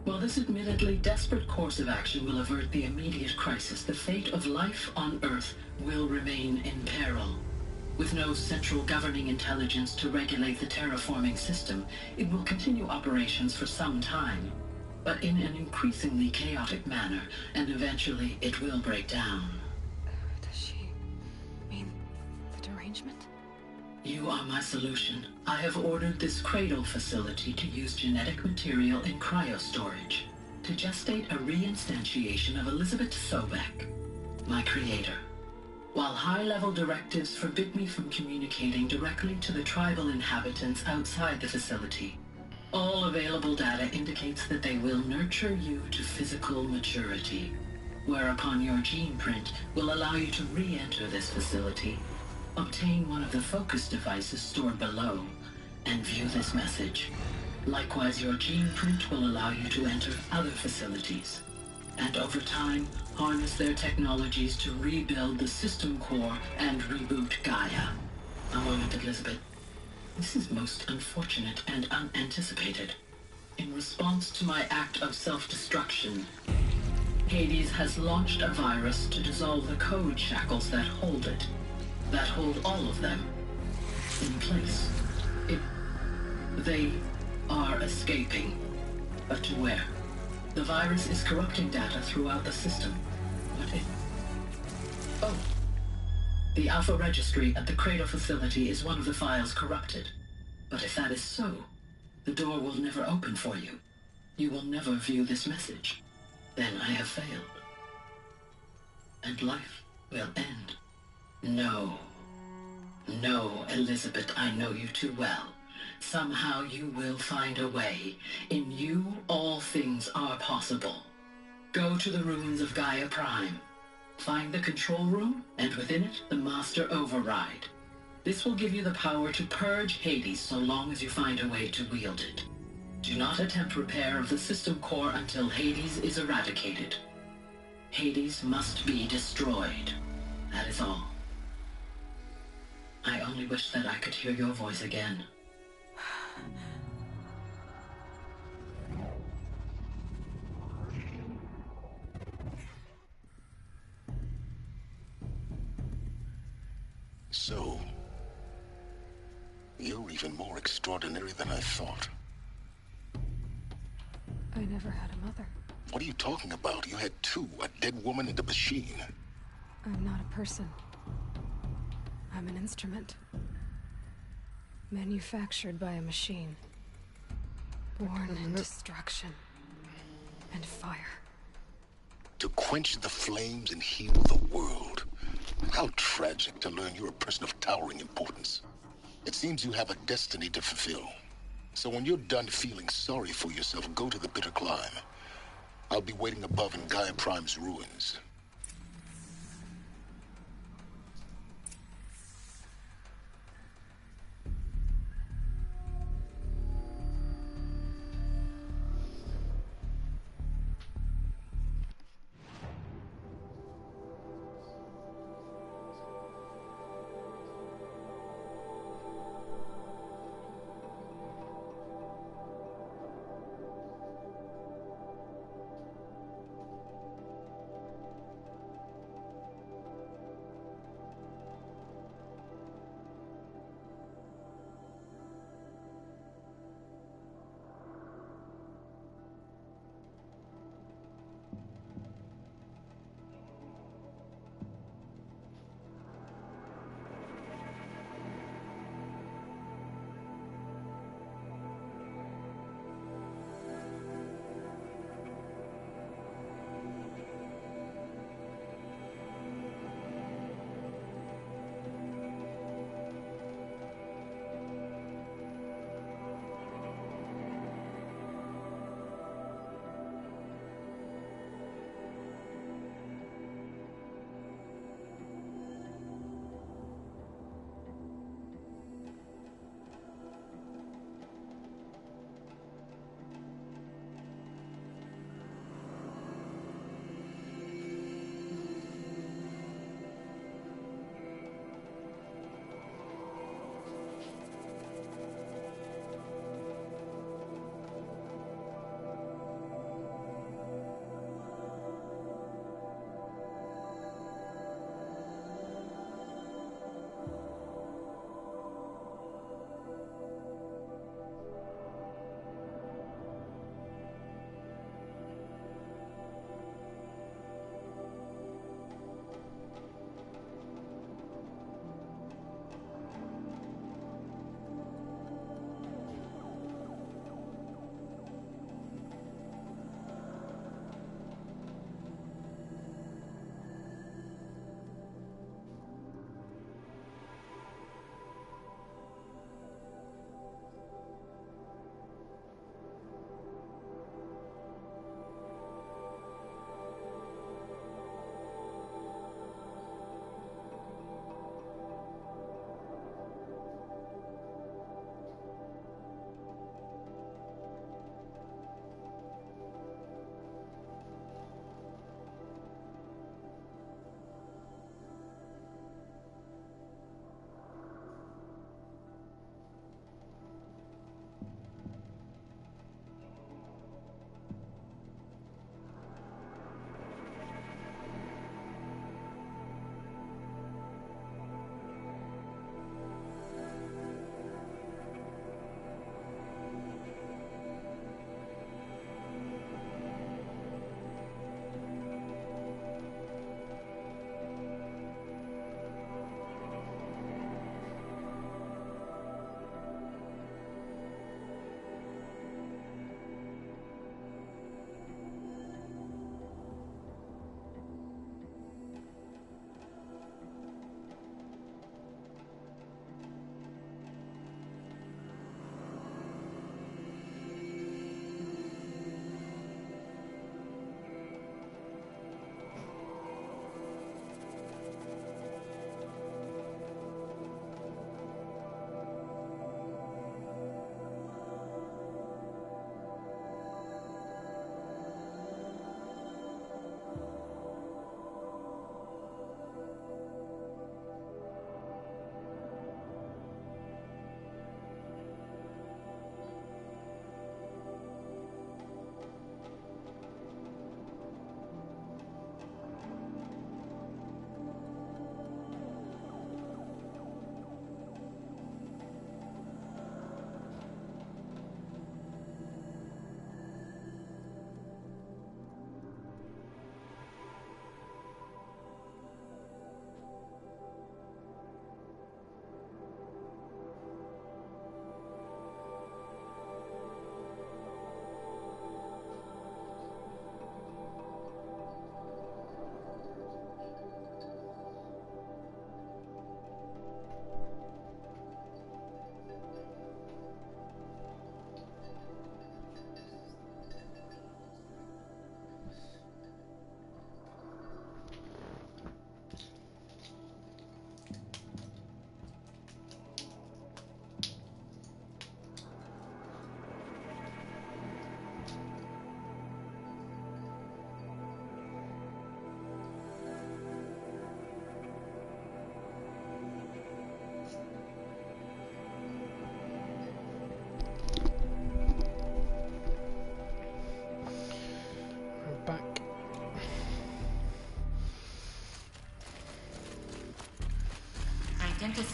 While this admittedly desperate course of action will avert the immediate crisis, the fate of life on Earth will remain in peril. With no central governing intelligence to regulate the terraforming system, it will continue operations for some time, but in an increasingly chaotic manner, and eventually it will break down. Does she mean the derangement? You are my solution. I have ordered this cradle facility to use genetic material in cryostorage to gestate a reinstantiation of Elizabeth Sobek, my creator. While high-level directives forbid me from communicating directly to the tribal inhabitants outside the facility, all available data indicates that they will nurture you to physical maturity, whereupon your gene print will allow you to re-enter this facility, obtain one of the focus devices stored below, and view this message. Likewise, your gene print will allow you to enter other facilities, and over time, harness their technologies to rebuild the system core and reboot Gaia. A moment, Elizabeth. This is most unfortunate and unanticipated. In response to my act of self-destruction, Hades has launched a virus to dissolve the code shackles that hold it, that hold all of them, in place. They are escaping, but to where? The virus is corrupting data throughout the system. Oh. The Alpha Registry at the Cradle facility is one of the files corrupted. But if that is so, the door will never open for you. You will never view this message. Then I have failed. And life will end. No. No, Elizabeth, I know you too well. Somehow you will find a way. In you, all things are possible. Go to the ruins of Gaia Prime. Find the control room, and within it, the Master Override. This will give you the power to purge Hades so long as you find a way to wield it. Do not attempt repair of the system core until Hades is eradicated. Hades must be destroyed. That is all. I only wish that I could hear your voice again. So, you're even more extraordinary than I thought. I never had a mother. What are you talking about? You had two, a dead woman and a machine. I'm not a person. I'm an instrument. Manufactured by a machine. Born in destruction and fire. To quench the flames and heal the world. How tragic to learn you're a person of towering importance. It seems you have a destiny to fulfill. So when you're done feeling sorry for yourself, go to the bitter climb. I'll be waiting above in Gaia Prime's ruins.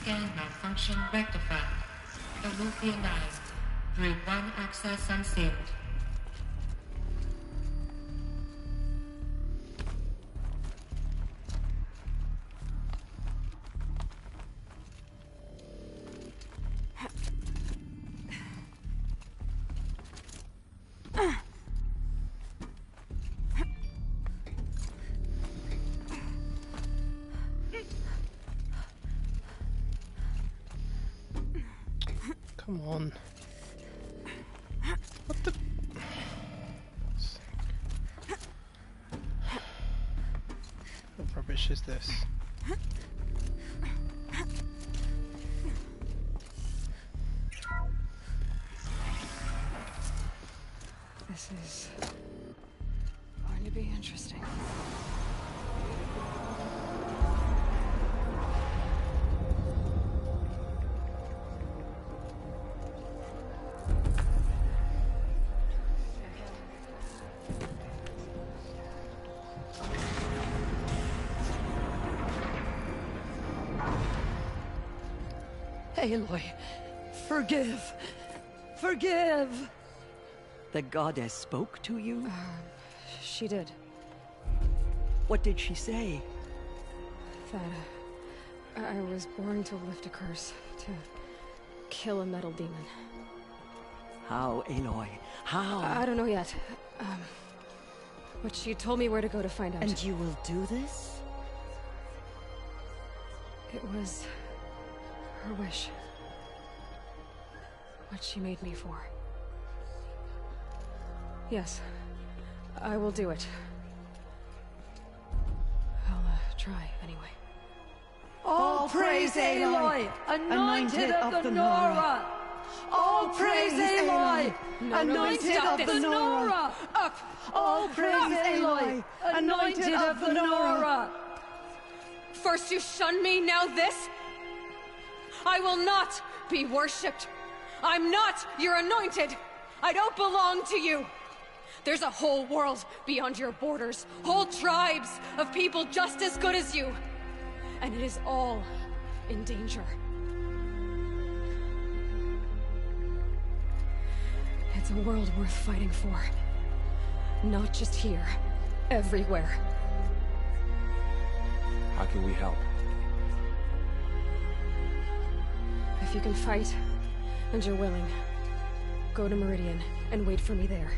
scan malfunction rectified. Aletheia 9. Group 1 access unsealed. Come on. What the? What rubbish is this? This is going to be interesting. Aloy, forgive! Forgive! The goddess spoke to you? She did. What did she say? That I was born to lift a curse, to kill a metal demon. How, Aloy? How? I don't know yet. But she told me where to go to find out. And you will do this? It was her wish. What she made me for. Yes, I will do it. I'll try, anyway. All praise Aloy, anointed of the Nora! All praise Aloy, anointed of the Nora! Up! All praise Aloy, anointed of the Nora! First you shun me, now this? I will not be worshipped. I'm not your anointed. I don't belong to you. There's a whole world beyond your borders, whole tribes of people just as good as you. And it is all in danger. It's a world worth fighting for. Not just here, everywhere. How can we help? If you can fight, and you're willing, go to Meridian and wait for me there.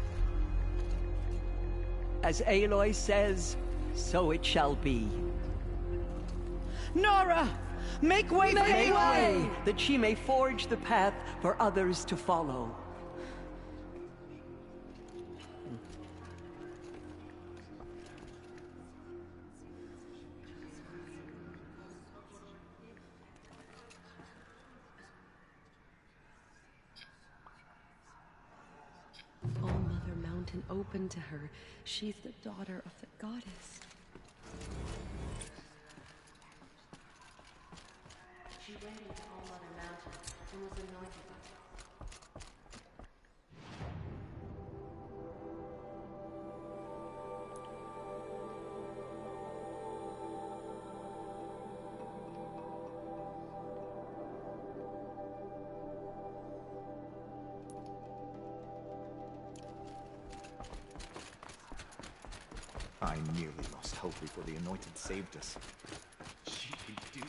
As Aloy says, so it shall be. Nora! Make way for Aloy! That she may forge the path for others to follow. All-Mother Mountain open to her. She's the daughter of the goddess. She went into All-Mother Mountain and was anointed. I nearly lost hope before the Anointed saved us. She could do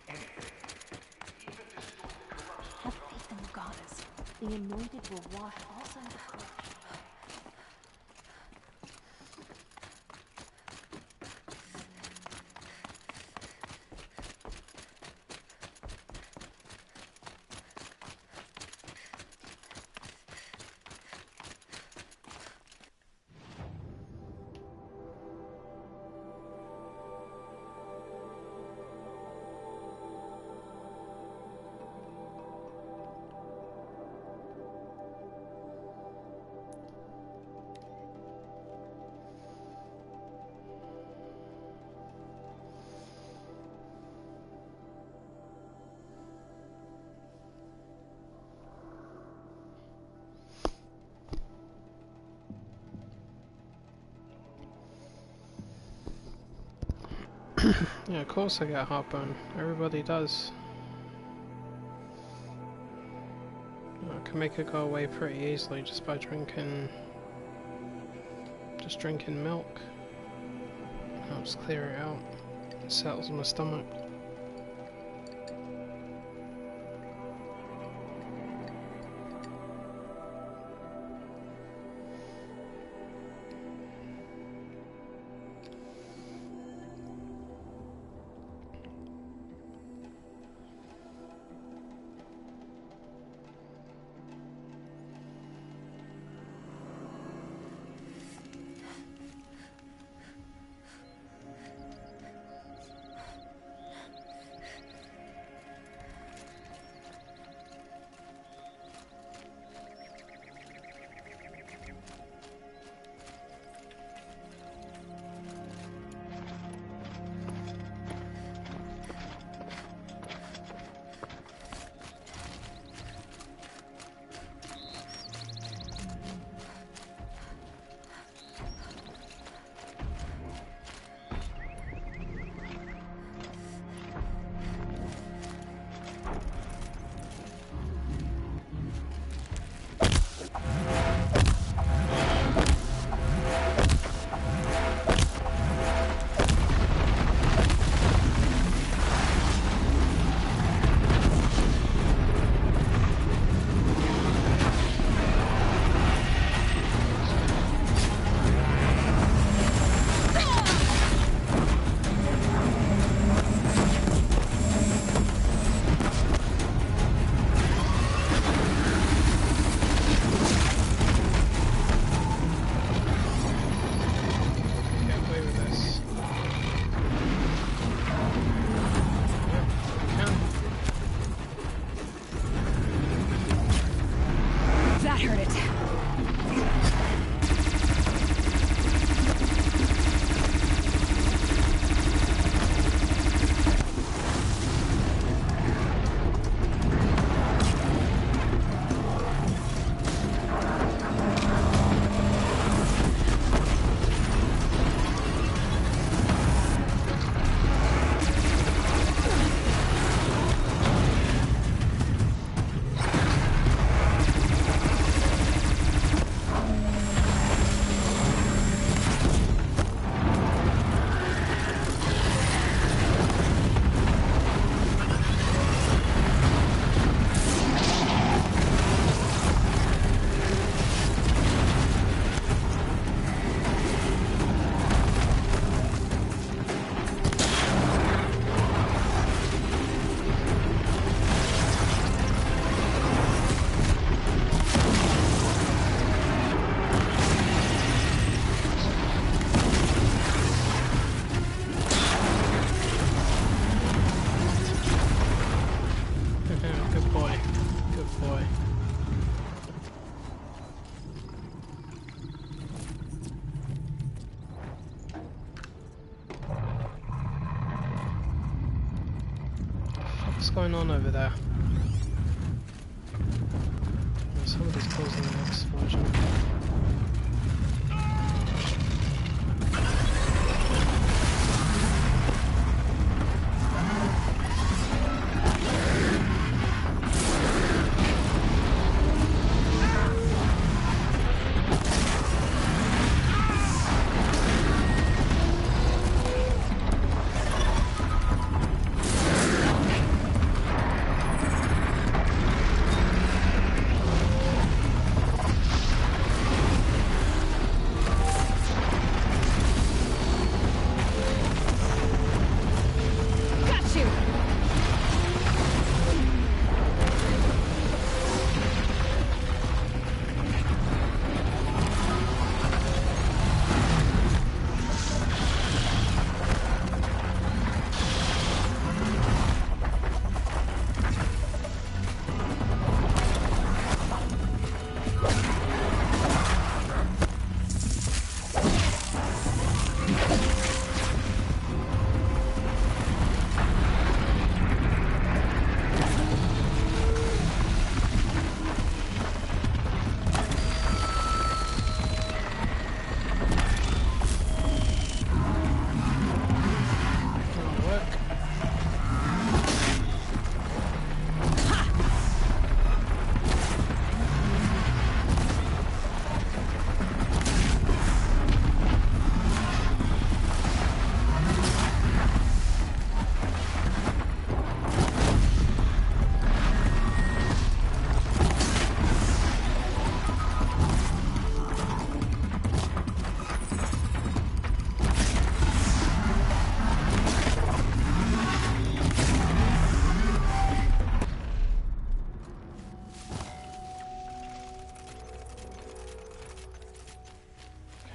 anything. Have faith in the goddess. The anointed will wash all signs of corruption. Yeah, of course I get heartburn. Everybody does. can make it go away pretty easily just by drinking milk. Helps clear it out. It settles my stomach. What's going on over there? Somebody's causing an explosion.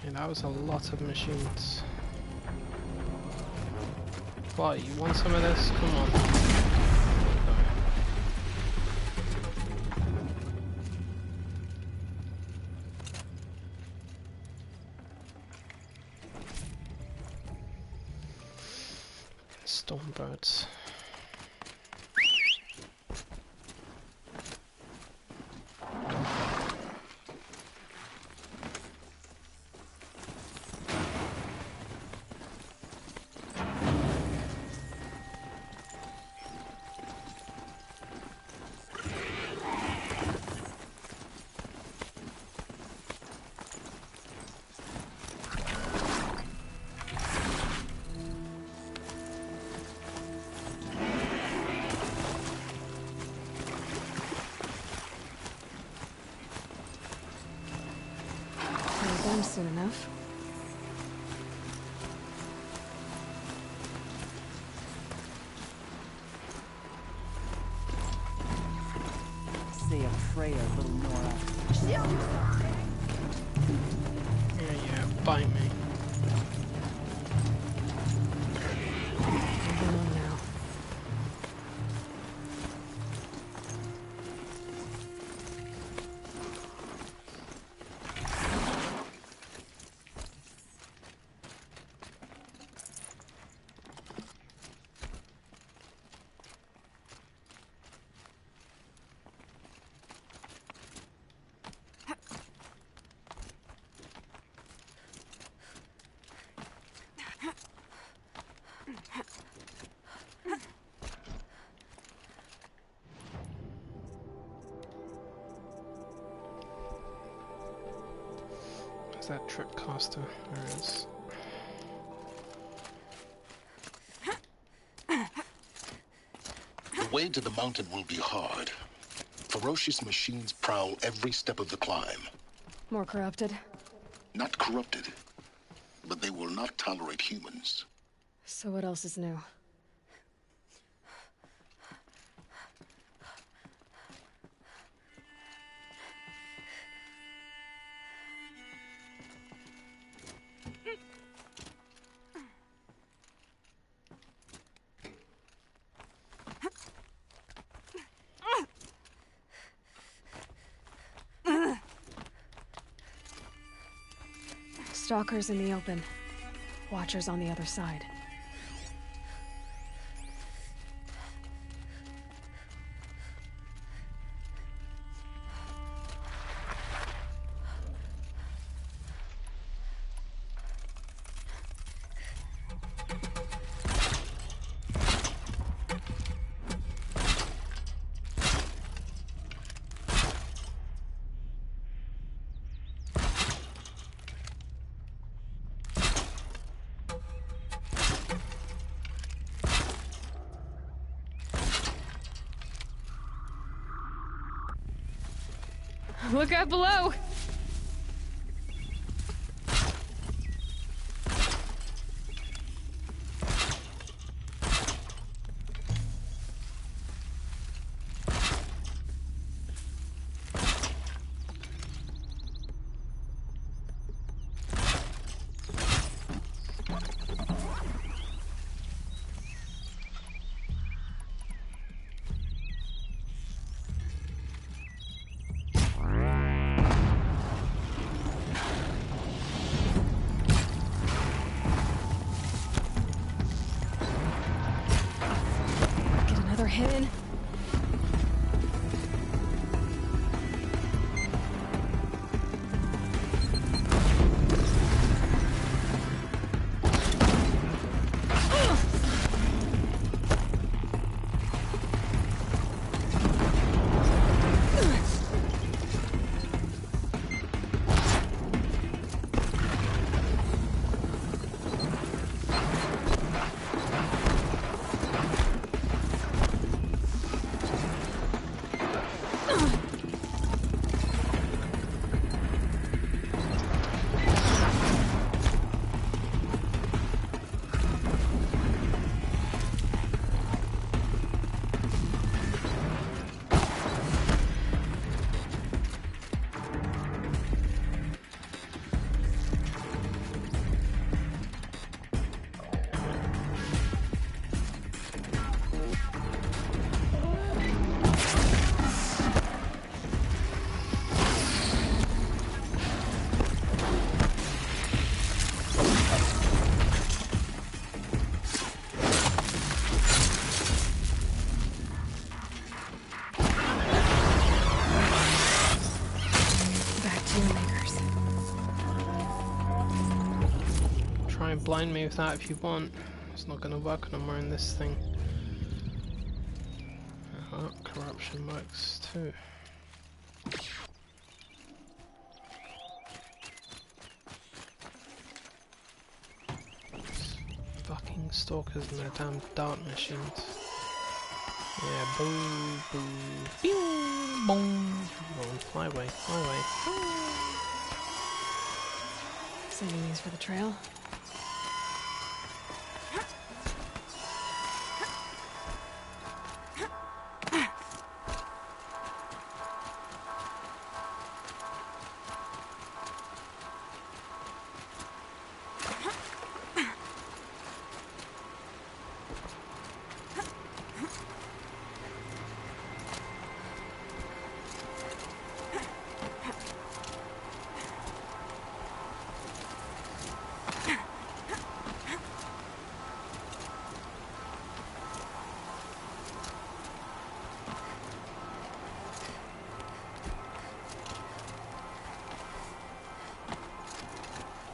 Yeah, that was a lot of machines. What, you want some of this? Come on. Stormbirds. Soon enough. Say a prayer, little Nora. Yeah, bite me. Moving on now. That trip caster? There it is. The way to the mountain will be hard. Ferocious machines prowl every step of the climb. More corrupted? Not corrupted, but they will not tolerate humans. So what else is new? Stalkers in the open. Watchers on the other side. Look out below! Hidden. try and blind me with that if you want. It's not gonna work when I'm wearing this thing. Corruption works too. Fucking stalkers and their damn dart machines. Yeah, boo, boo, pew, boom. Come on, fly away, fly away. Saving these for the trail.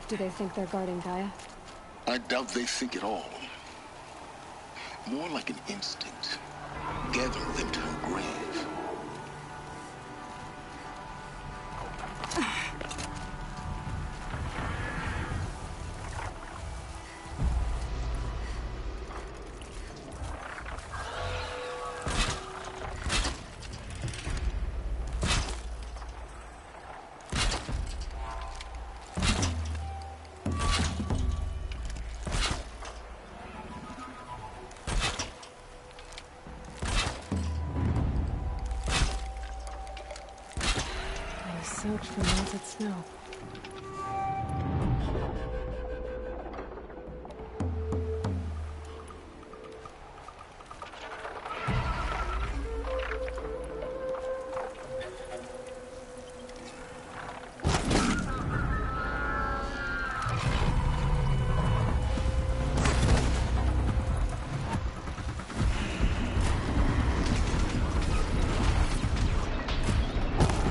Do they think they're guarding Gaia? I doubt they think at all. More like an instinct, gathering them to her grave. Soaked from melted snow.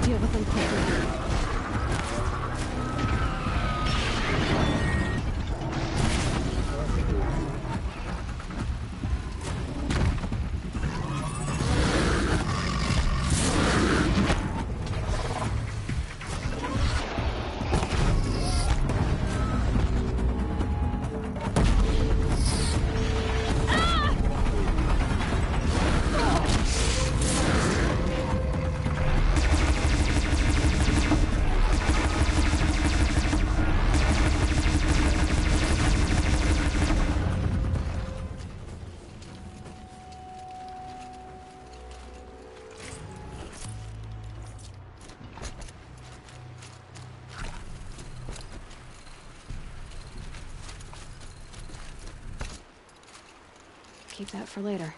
Deal with them quickly. Keep that for later.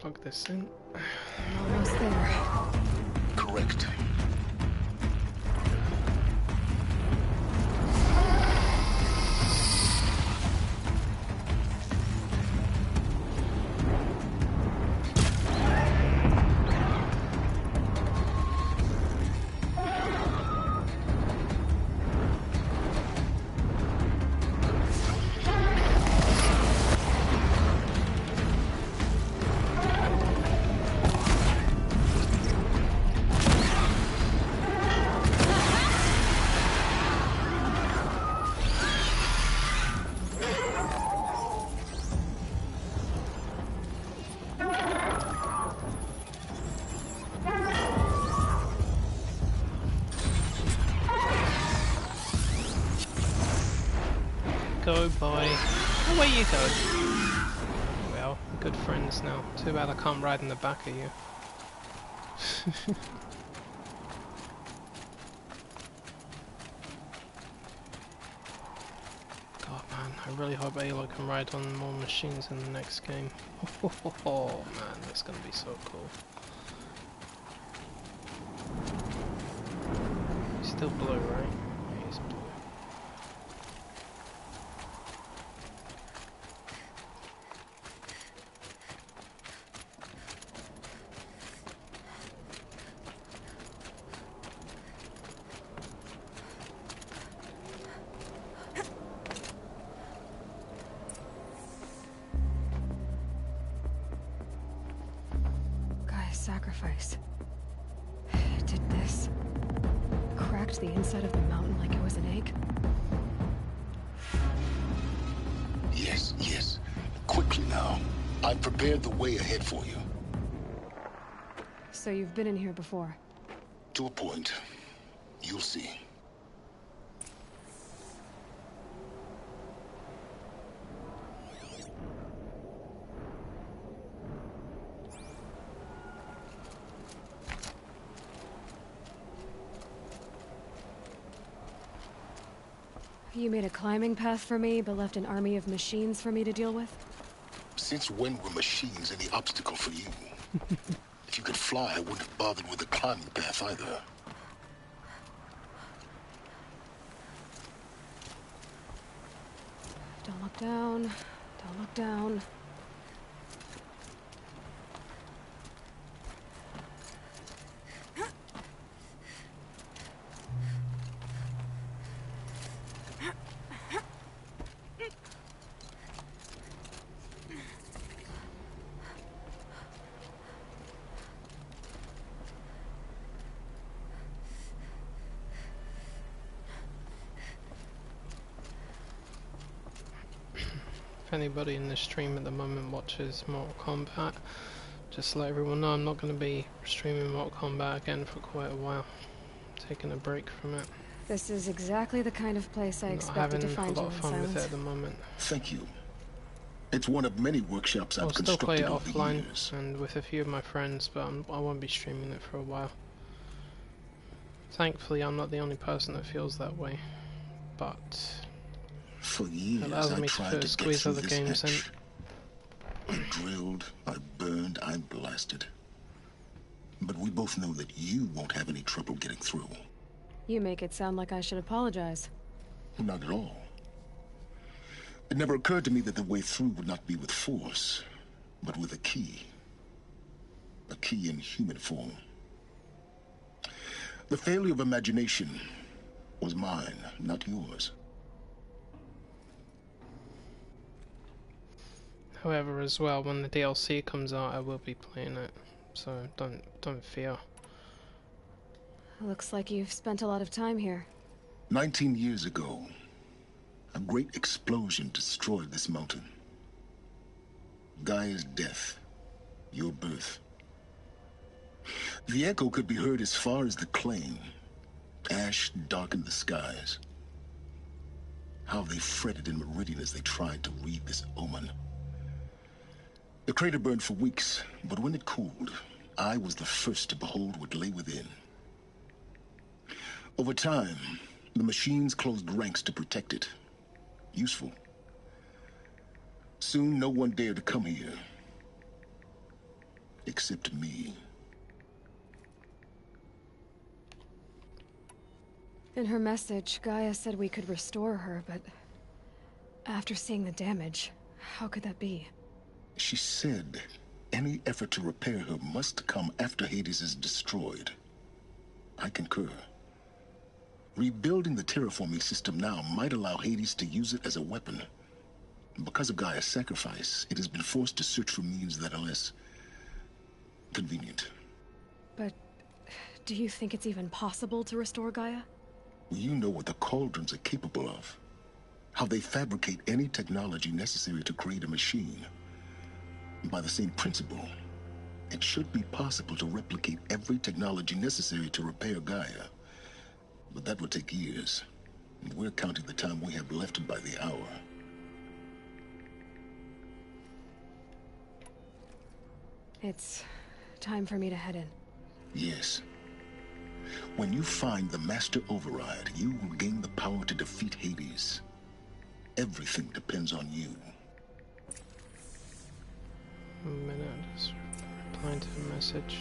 Plug this in. I'm almost there. Correct. go by... Away you go. Well, good friends now. Too bad I can't ride in the back of you. God man, I really hope Aloy can ride on more machines in the next game. Oh man, that's gonna be so cool. He's still blue, right? Yeah, he's blue. Sacrifice. It did this. Cracked the inside of the mountain like it was an egg. Yes, yes. Quickly now. I've prepared the way ahead for you. So you've been in here before? To a point. You'll see. You made a climbing path for me, but left an army of machines for me to deal with? Since when were machines any obstacle for you? If you could fly, I wouldn't have bothered with the climbing path either. Don't look down. Don't look down. If anybody in the stream at the moment watches Mortal Kombat, just to let everyone know I'm not going to be streaming Mortal Kombat again for quite a while. Taking a break from it. This is exactly the kind of place I expected to find you in having a lot of fun with it silence. at the moment. Thank you. It's one of many workshops I've I'll still play it constructed over the offline years. and with a few of my friends, but I won't be streaming it for a while. Thankfully, I'm not the only person that feels that way, but For it years, allows I me tried to to get squeeze through other this games in. hatch. I drilled, I burned, I blasted. But we both know that you won't have any trouble getting through. You make it sound like I should apologize. Not at all. It never occurred to me that the way through would not be with force, but with a key. A key in human form. The failure of imagination was mine, not yours. However, as well, when the DLC comes out, I will be playing it, so don't fear. Looks like you've spent a lot of time here. 19 years ago, a great explosion destroyed this mountain. Gaia's death, your birth. The echo could be heard as far as the claim. Ash darkened the skies. How they fretted in Meridian as they tried to read this omen. The crater burned for weeks, but when it cooled, I was the first to behold what lay within. Over time, the machines closed ranks to protect it. Useful. Soon, no one dared to come here. Except me. In her message, Gaia said we could restore her, but after seeing the damage, how could that be? She said any effort to repair her must come after Hades is destroyed. I concur. Rebuilding the terraforming system now might allow Hades to use it as a weapon. Because of Gaia's sacrifice, it has been forced to search for means that are less convenient. But do you think it's even possible to restore Gaia? You know what the Cauldrons are capable of. How they fabricate any technology necessary to create a machine. By the same principle, it should be possible to replicate every technology necessary to repair Gaia. But that would take years, and we're counting the time we have left by the hour. It's time for me to head in. Yes. When you find the Master Override, you will gain the power to defeat Hades. Everything depends on you. A minute, just replying to the message.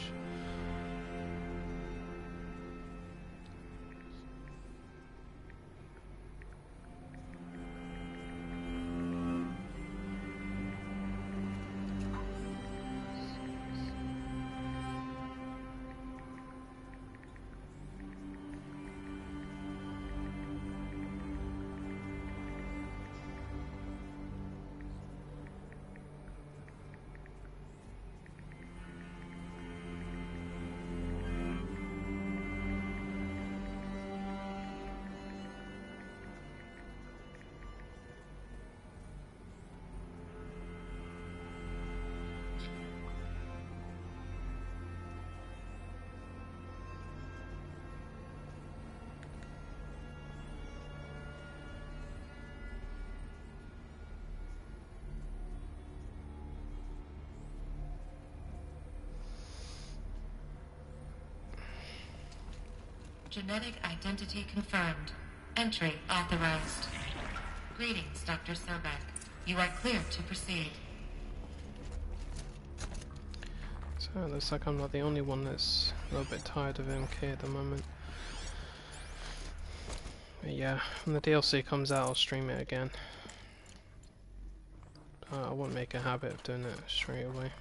Genetic identity confirmed. Entry authorized. Greetings, Dr. Sobek. You are clear to proceed. So it looks like I'm not the only one that's a little bit tired of MK at the moment. But yeah, when the DLC comes out, I'll stream it again. I won't make a habit of doing it straight away.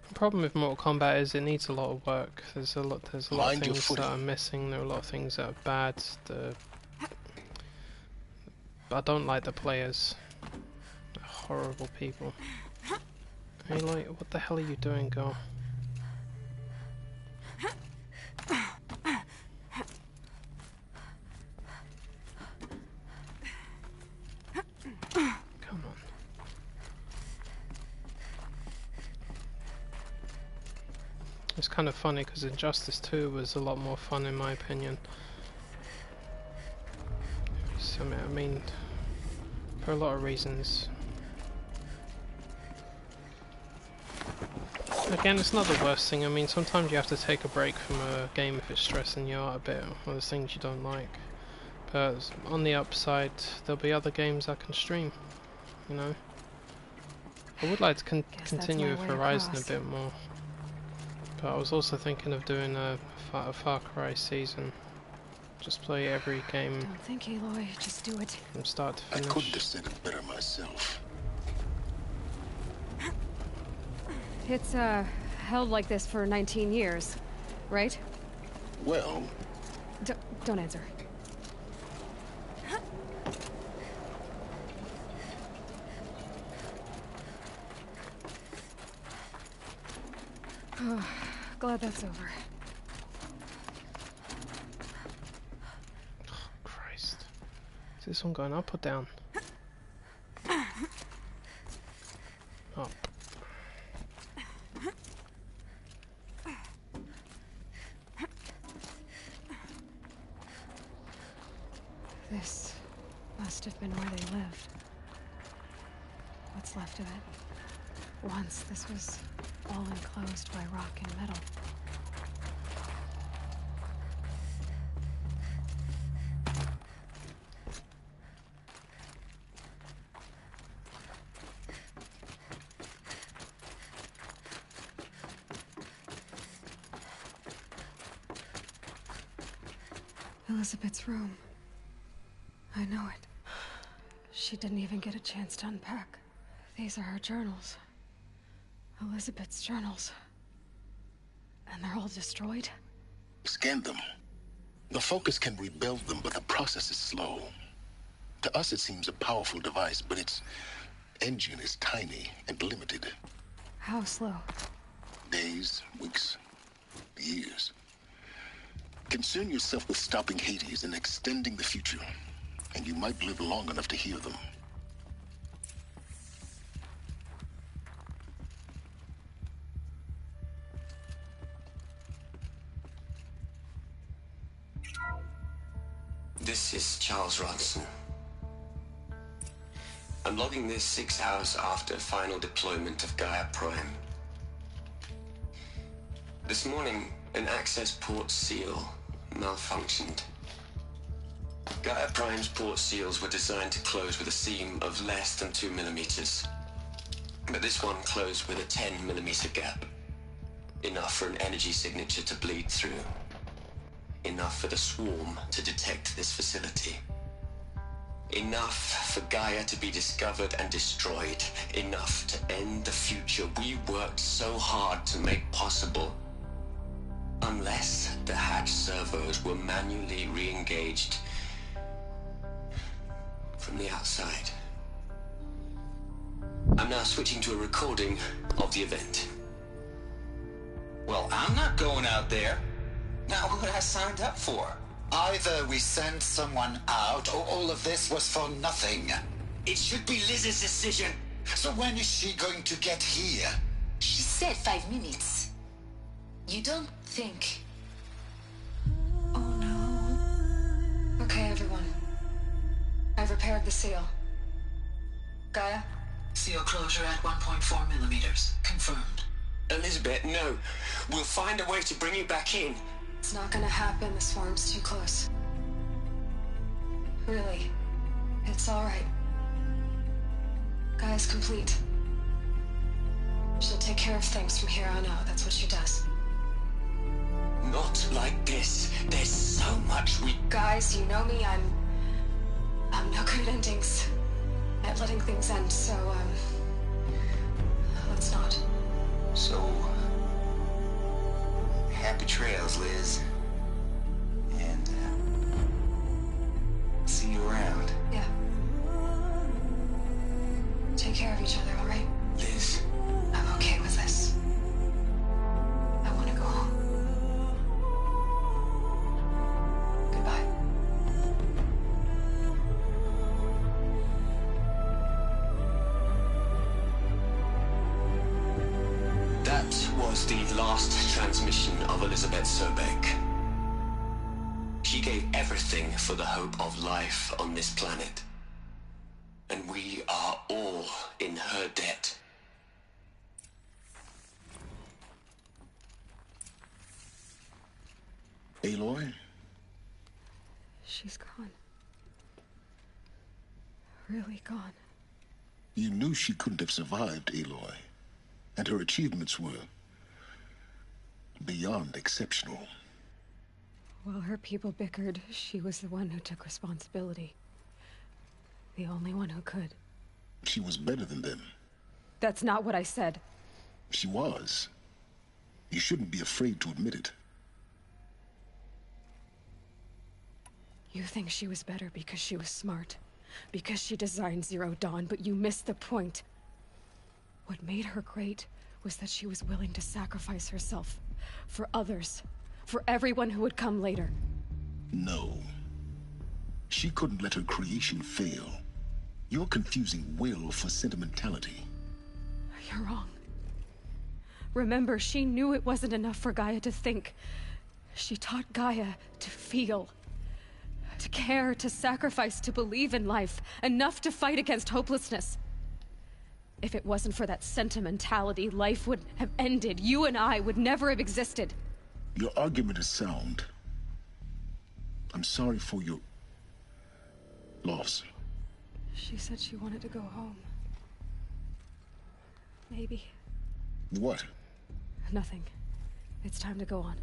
The problem with Mortal Kombat is it needs a lot of work. There's a lot of things that are missing. There are a lot of things that are bad. I don't like the players. They're horrible people. Aloy, what the hell are you doing, girl? Come on. It's kind of funny because Injustice 2 was a lot more fun in my opinion. So, I mean, for a lot of reasons. Again, it's not the worst thing. I mean, sometimes you have to take a break from a game if it's stressing you out a bit, or there's things you don't like. But on the upside, there'll be other games I can stream, you know. I would like to continue with Horizon a bit more. But I was also thinking of doing a Far Cry season. Just play every game. Don't think, Aloy. Just do it. From start to finish. I couldn't have said it better myself. It's, held like this for 19 years, right? Well... Don't answer. Oh, glad that's over. Oh, Christ. Is this one going up or down? Up. This must have been where they lived. What's left of it. Once this was all enclosed by rock and metal. Elizabeth's room. I know it. She didn't even get a chance to unpack. These are her journals. Elizabeth's journals. And they're all destroyed? Scan them. The Focus can rebuild them, but the process is slow. To us it seems a powerful device, but its engine is tiny and limited. How slow? Days, weeks, years. Concern yourself with stopping Hades and extending the future, and you might live long enough to hear them. This is Charles Ronson. I'm logging this 6 hours after final deployment of Gaia Prime. This morning, an access port seal malfunctioned. Gaia Prime's port seals were designed to close with a seam of less than 2 millimeters. But this one closed with a 10 millimeter gap. Enough for an energy signature to bleed through. Enough for the swarm to detect this facility. Enough for Gaia to be discovered and destroyed. Enough to end the future we worked so hard to make possible. Unless the hatch servos were manually re-engaged from the outside. I'm now switching to a recording of the event. Well, I'm not going out there. Not what I signed up for. Either we send someone out, or all of this was for nothing. It should be Liz's decision. So when is she going to get here? She said 5 minutes. You don't think... Okay, everyone. I've repaired the seal. Gaia? Seal closure at 1.4 millimeters. Confirmed. Elizabeth, no. We'll find a way to bring you back in. It's not gonna happen. The swarm's too close. Really. It's alright. Gaia's complete. She'll take care of things from here on out. That's what she does. Not like this. There's so much we... Guys, you know me. I'm no good at endings. At letting things end, so, let's not. So... happy trails, Liz. And, see you around. Yeah. Take care of each other, alright? Liz. I'm okay with this. I want to go home. Goodbye. That was the last transmission of Elizabeth Sobek. She gave everything for the hope of life on this planet. And we are all in her debt. Aloy? She's gone. Really gone. You knew she couldn't have survived, Aloy. And her achievements were beyond exceptional. While her people bickered, she was the one who took responsibility. The only one who could. She was better than them. That's not what I said. She was. You shouldn't be afraid to admit it. You think she was better because she was smart. Because she designed Zero Dawn, but you missed the point. What made her great was that she was willing to sacrifice herself. For others. For everyone who would come later. No. She couldn't let her creation fail. You're confusing will for sentimentality. You're wrong. Remember, she knew it wasn't enough for Gaia to think. She taught Gaia to feel. To care, to sacrifice, to believe in life. Enough to fight against hopelessness. If it wasn't for that sentimentality, life would have ended. You and I would never have existed. Your argument is sound. I'm sorry for your loss. She said she wanted to go home. Maybe. What? Nothing. It's time to go on.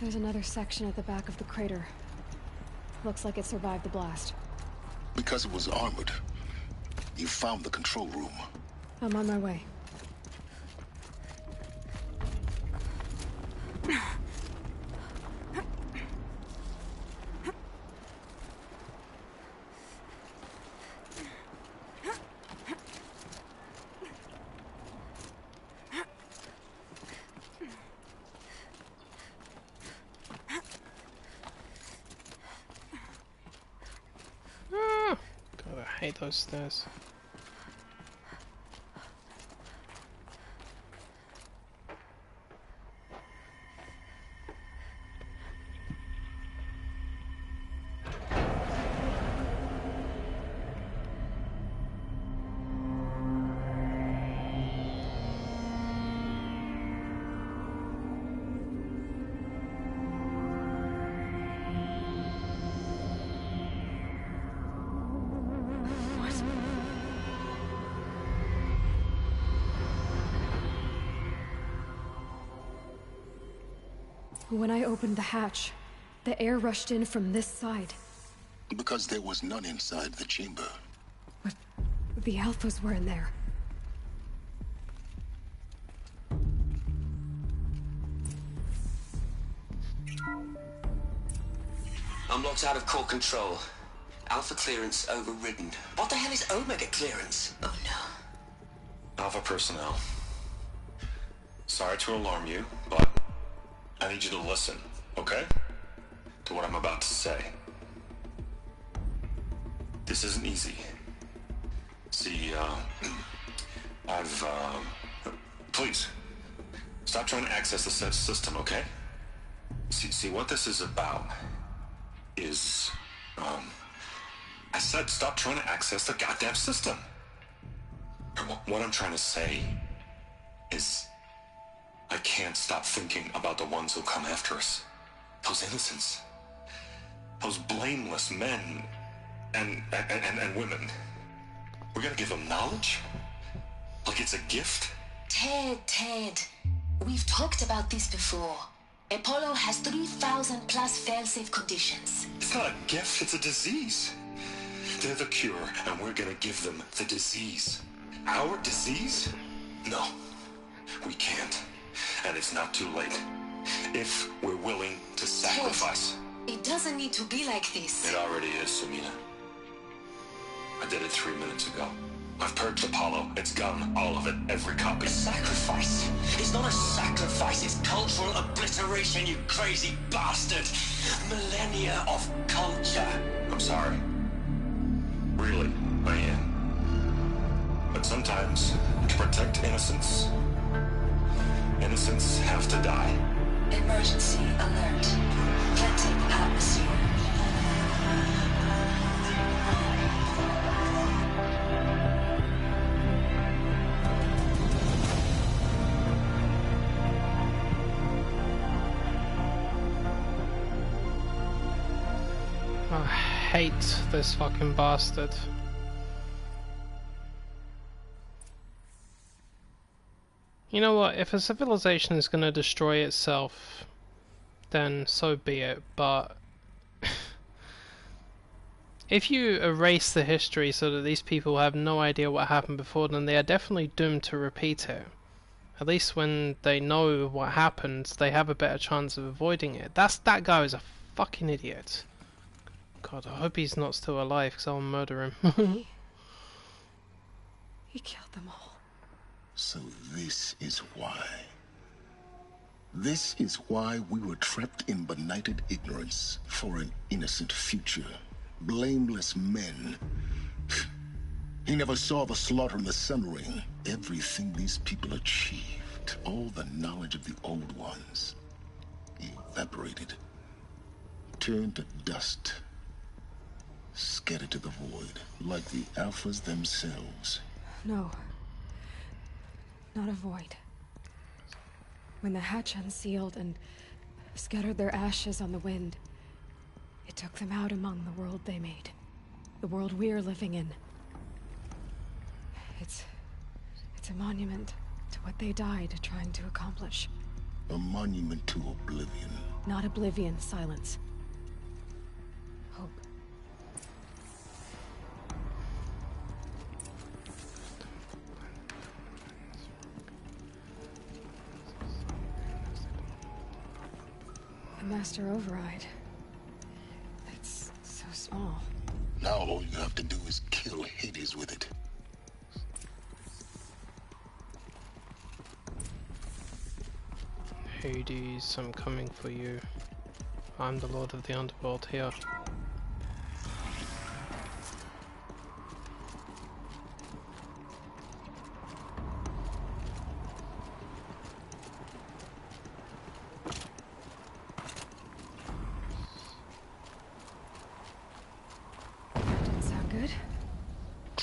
There's another section at the back of the crater. Looks like it survived the blast. Because it was armored. You found the control room. I'm on my way. hate those stairs. When I opened the hatch, the air rushed in from this side. Because there was none inside the chamber. But the Alphas were in there. I'm locked out of core control. Alpha clearance overridden. What the hell is Omega clearance? Oh no. Alpha personnel. Sorry to alarm you, but I need you to listen, okay? To what I'm about to say. This isn't easy. See, please, stop trying to access the system, okay? See, what this is about is, I said stop trying to access the goddamn system. What I'm trying to say is, I can't stop thinking about the ones who come after us. Those innocents. Those blameless men and women. We're gonna give them knowledge? Like it's a gift? Ted. We've talked about this before. Apollo has 3,000 plus fail-safe conditions. It's not a gift, it's a disease. They're the cure, and we're gonna give them the disease. Our disease? No, we can't. And it's not too late. If we're willing to sacrifice. Ted, it doesn't need to be like this. It already is, Samina. I did it 3 minutes ago. I've purged Apollo. It's gone. All of it. Every copy. Sacrifice? It's not a sacrifice. It's cultural obliteration, you crazy bastard. Millennia of culture. I'm sorry. Really, I am. But sometimes, to protect innocence, innocents have to die. Emergency alert. Planting atmosphere. I hate this fucking bastard. You know what, if a civilization is going to destroy itself, then so be it, but if you erase the history so that these people have no idea what happened before, then they are definitely doomed to repeat it. At least when they know what happened, they have a better chance of avoiding it. That guy is a fucking idiot. God, I hope he's not still alive, because I'll murder him. He killed them all. So this is why. This is why we were trapped in benighted ignorance for an innocent future. Blameless men. He never saw the slaughter in the Sun Ring. Everything these people achieved, all the knowledge of the old ones, evaporated, turned to dust, scattered to the void, like the Alphas themselves. No. Not a void. When the hatch unsealed and scattered their ashes on the wind, it took them out among the world they made. The world we're living in. It's a monument to what they died trying to accomplish. A monument to oblivion. Not oblivion, silence. Hope. The Master Override. It's so small. Now all you have to do is kill Hades with it. Hades, I'm coming for you. I'm the Lord of the Underworld here.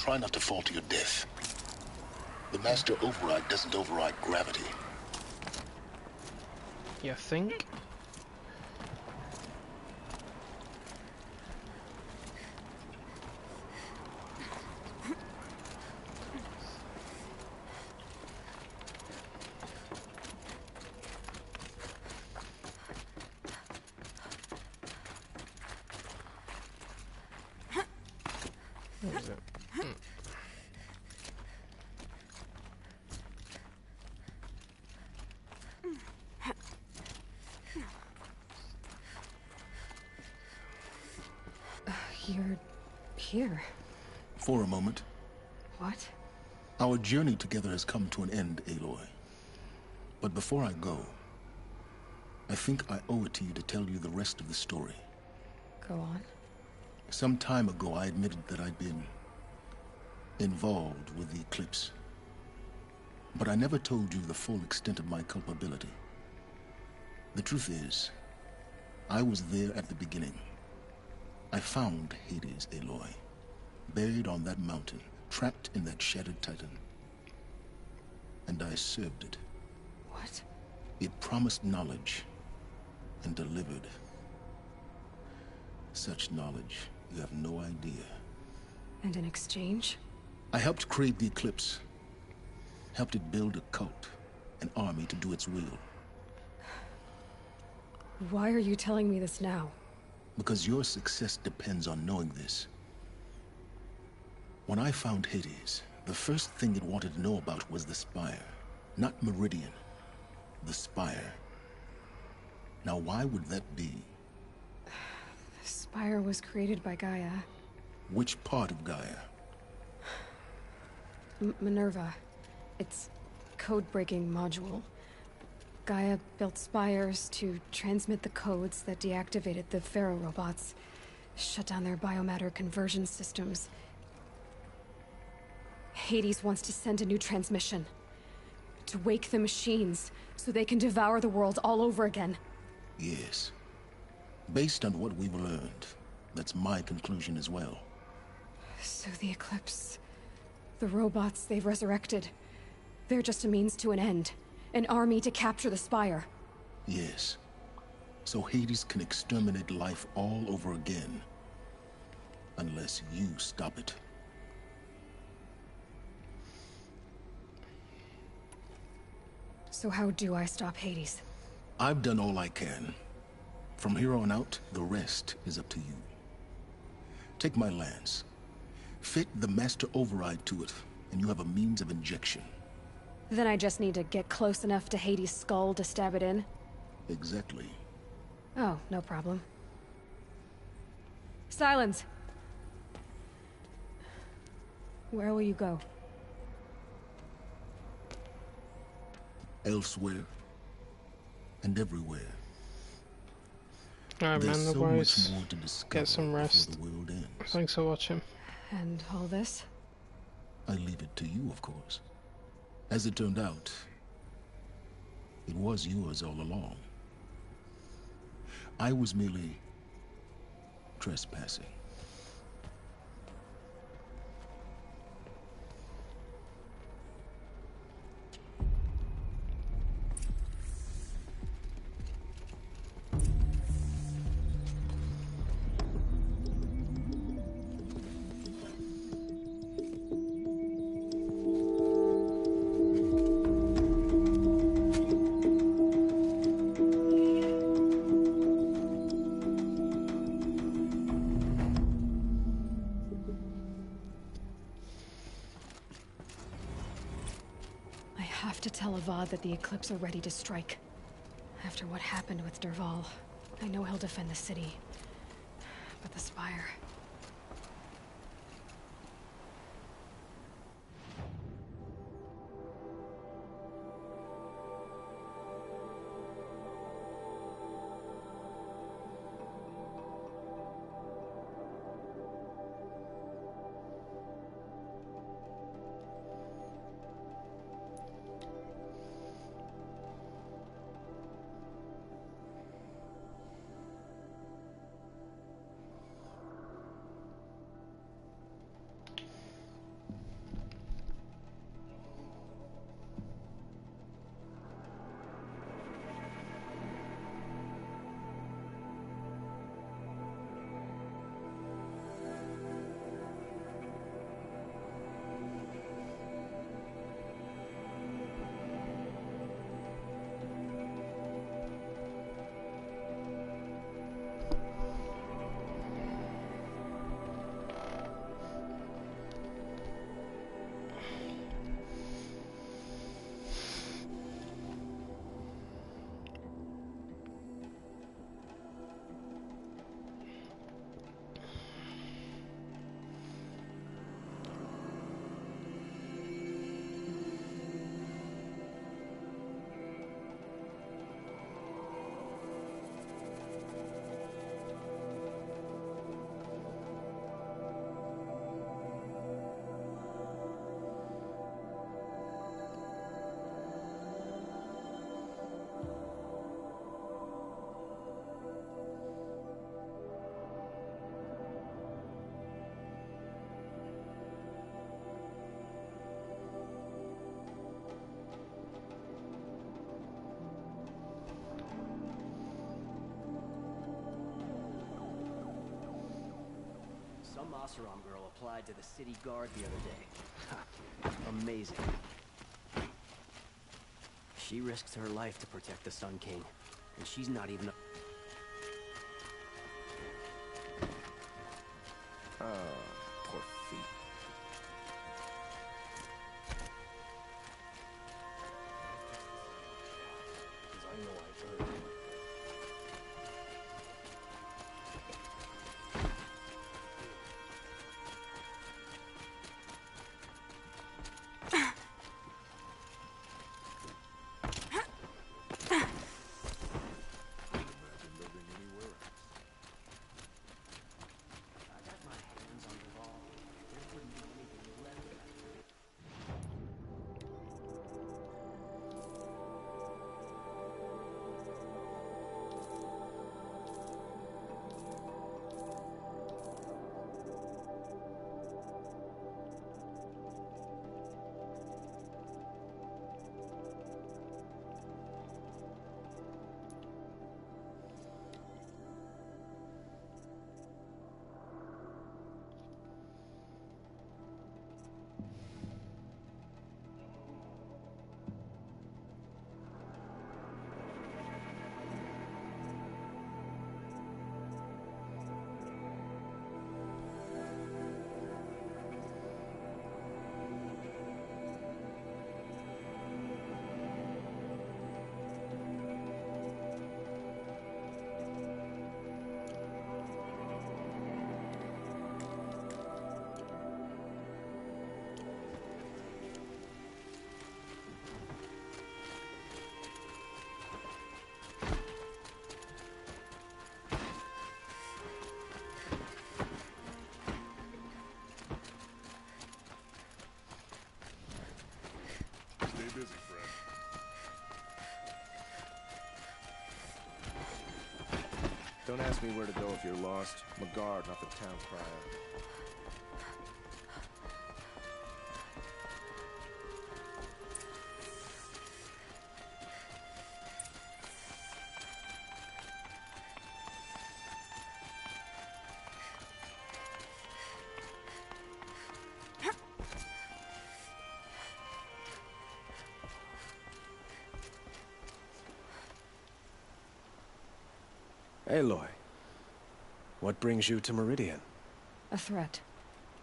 try not to fall to your death. The Master Override doesn't override gravity. You think? What is it? You're here. For a moment. What? Our journey together has come to an end, Aloy. But before I go, I think I owe it to you to tell you the rest of the story. Go on. Some time ago, I admitted that I'd been involved with the eclipse. But I never told you the full extent of my culpability. The truth is, I was there at the beginning. I found Hades, Aloy, buried on that mountain, trapped in that shattered titan. And I served it. What? It promised knowledge and delivered. Such knowledge, you have no idea. And in exchange? I helped create the Eclipse. Helped it build a cult, an army to do its will. Why are you telling me this now? Because your success depends on knowing this. When I found Hades, the first thing it wanted to know about was the Spire. Not Meridian. The Spire. Now why would that be? The Spire was created by Gaia. Which part of Gaia? Minerva. It's code-breaking module. Gaia built spires to transmit the codes that deactivated the Pharaoh robots, shut down their biomatter conversion systems. Hades wants to send a new transmission. To wake the machines, so they can devour the world all over again. Yes. Based on what we've learned, that's my conclusion as well. So the Eclipse... the robots they've resurrected... they're just a means to an end. An army to capture the Spire. Yes. So Hades can exterminate life all over again. Unless you stop it. So how do I stop Hades? I've done all I can. From here on out, the rest is up to you. Take my lance. Fit the Master Override to it, and you have a means of injection. Then I just need to get close enough to Hades' skull to stab it in? Exactly. Oh, no problem. Silence! Where will you go? Elsewhere. And everywhere. Alright man, There's no so worries. much more to discover Get some rest. before the world ends. Thanks for watching. And all this? I leave it to you, of course. As it turned out, it was yours all along. I was merely trespassing. Tell Avad that the Eclipse are ready to strike. After what happened with Dervahl, I know he'll defend the city. But the Spire... Some Oseram girl applied to the city guard the other day. Amazing. She risks her life to protect the Sun King, and she's not even Poor feet. I know I've heard. Stay busy, friend. Don't ask me where to go if you're lost. I'm a guard, not the town crier. Aloy, what brings you to Meridian? A threat.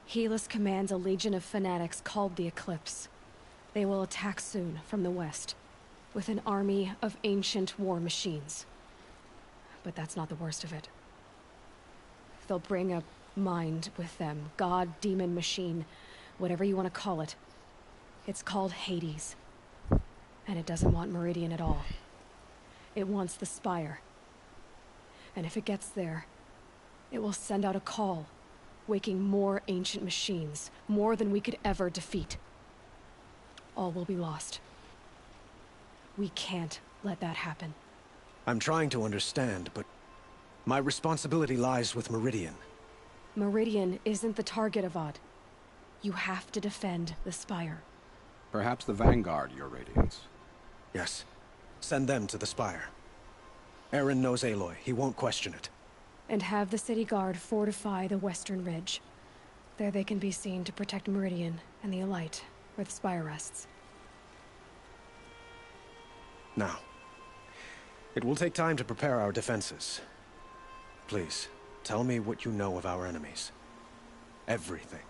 Helis commands a legion of fanatics called the Eclipse. They will attack soon from the west, with an army of ancient war machines. But that's not the worst of it. They'll bring a mind with them, god, demon, machine, whatever you want to call it. It's called Hades. And it doesn't want Meridian at all. It wants the Spire. And if it gets there, it will send out a call, waking more ancient machines, more than we could ever defeat. All will be lost. We can't let that happen. I'm trying to understand, but my responsibility lies with Meridian. Meridian isn't the target, Avad. You have to defend the Spire. Perhaps the Vanguard, Your Radiance. Yes. Send them to the Spire. Aaron knows Aloy. He won't question it. And have the city guard fortify the western ridge. There they can be seen to protect Meridian and the Elite, where the Spire rests. Now, it will take time to prepare our defenses. Please, tell me what you know of our enemies. Everything.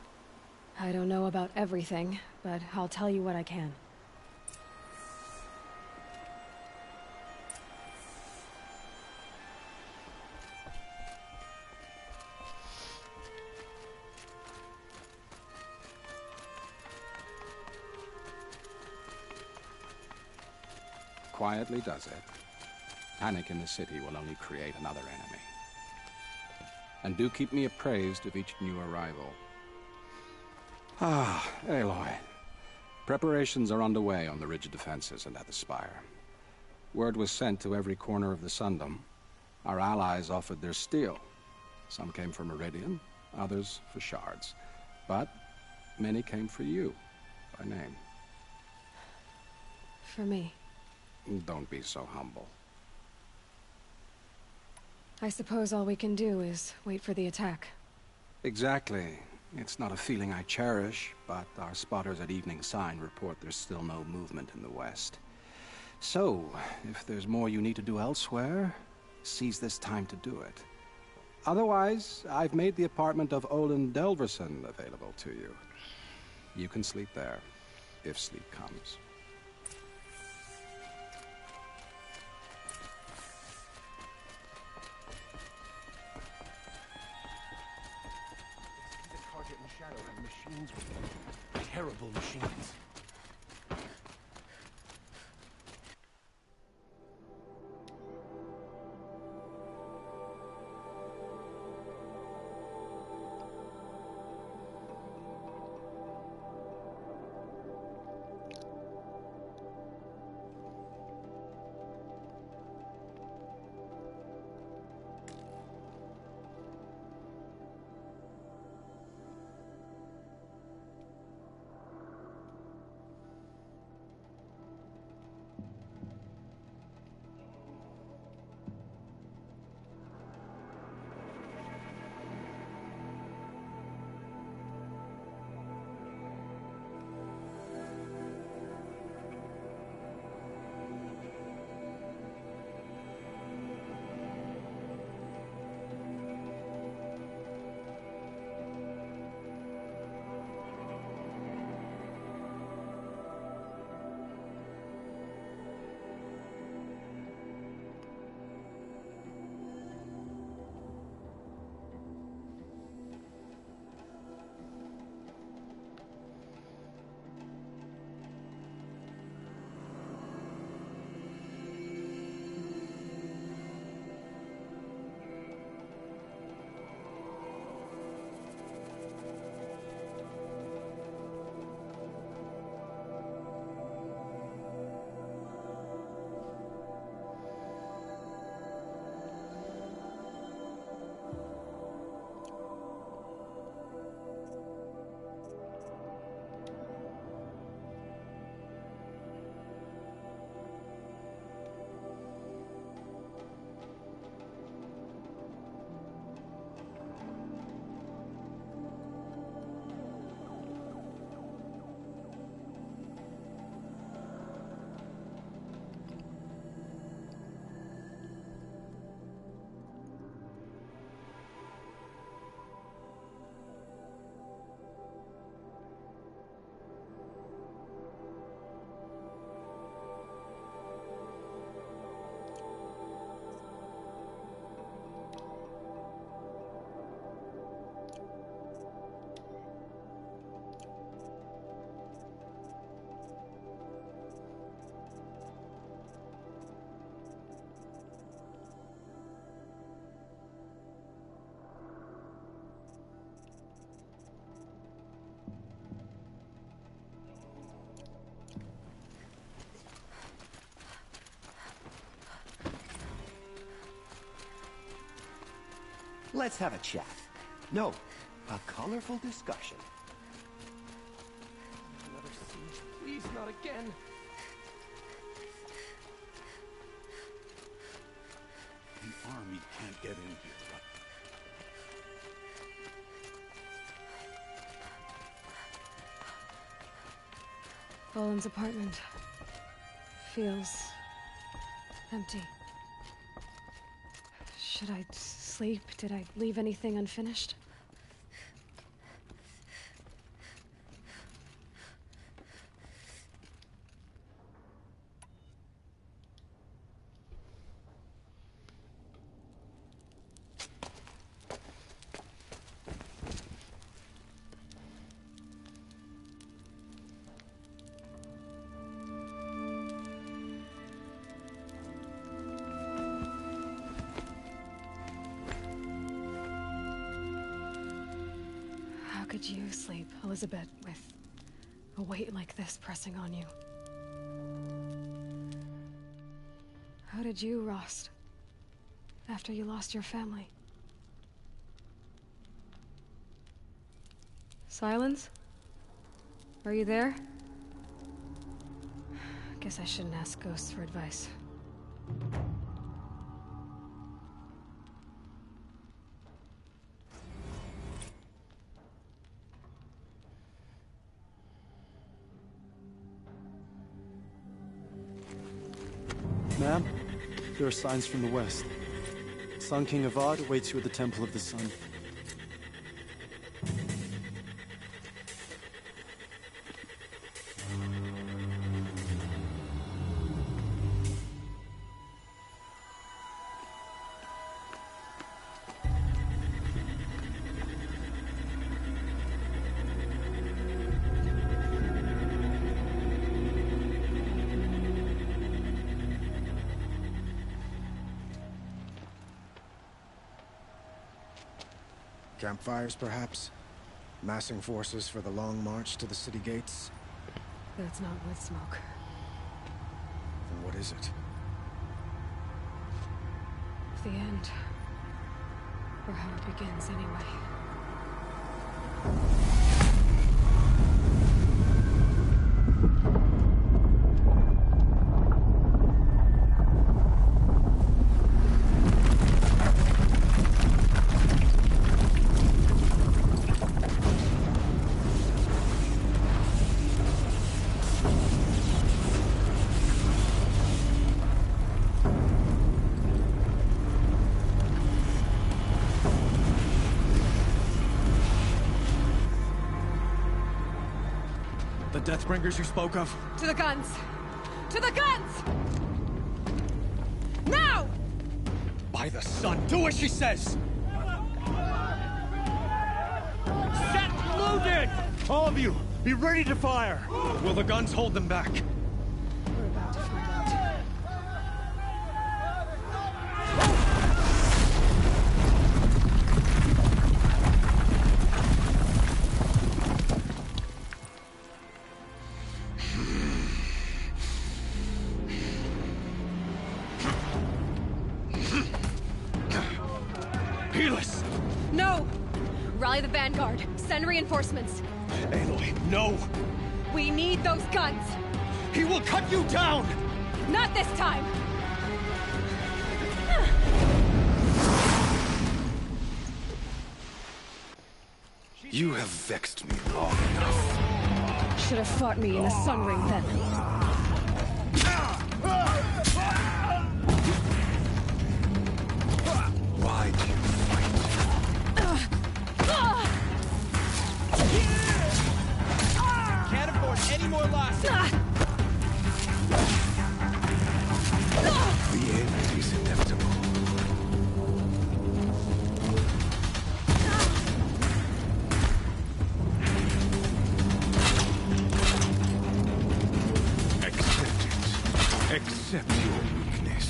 I don't know about everything, but I'll tell you what I can. Quietly does it. Panic in the city will only create another enemy. And do keep me appraised of each new arrival. Ah, Aloy. Preparations are underway on the ridge defenses and at the Spire. Word was sent to every corner of the Sundom. Our allies offered their steel. Some came for Meridian, others for shards. But many came for you, by name. For me. Don't be so humble. I suppose all we can do is wait for the attack. Exactly. It's not a feeling I cherish, but our spotters at Evening Sign report there's still no movement in the west. So, if there's more you need to do elsewhere, seize this time to do it. Otherwise, I've made the apartment of Olin Delverson available to you. You can sleep there, if sleep comes. The target in shadow have machines with them. Terrible machines. Let's have a chat. No, a colorful discussion. Another siege. Please, not again. The army can't get in here, but... Olin's apartment feels empty. Should I sleep? Did I leave anything unfinished? How could you sleep, Elizabeth, with a weight like this pressing on you? How did you, Rost, after you lost your family? Silence? Are you there? Guess I shouldn't ask ghosts for advice. Ma'am, there are signs from the west. Sun King Avad awaits you at the Temple of the Sun. Campfires, perhaps? Massing forces for the long march to the city gates? That's not wood smoke. Then what is it? The end. Or how it begins, anyway. Deathbringers you spoke of? To the guns! To the guns! Now! By the sun, do as she says! Set loaded! All of you, be ready to fire! Will the guns hold them back? We're about to find out. No! Rally the vanguard. Send reinforcements. Aloy, no! We need those guns! He will cut you down! Not this time! You have vexed me long enough. Should have fought me in the Sun Ring then. Why do you fight? Can't afford any more losses! The end is inevitable. Accept it. Accept your weakness.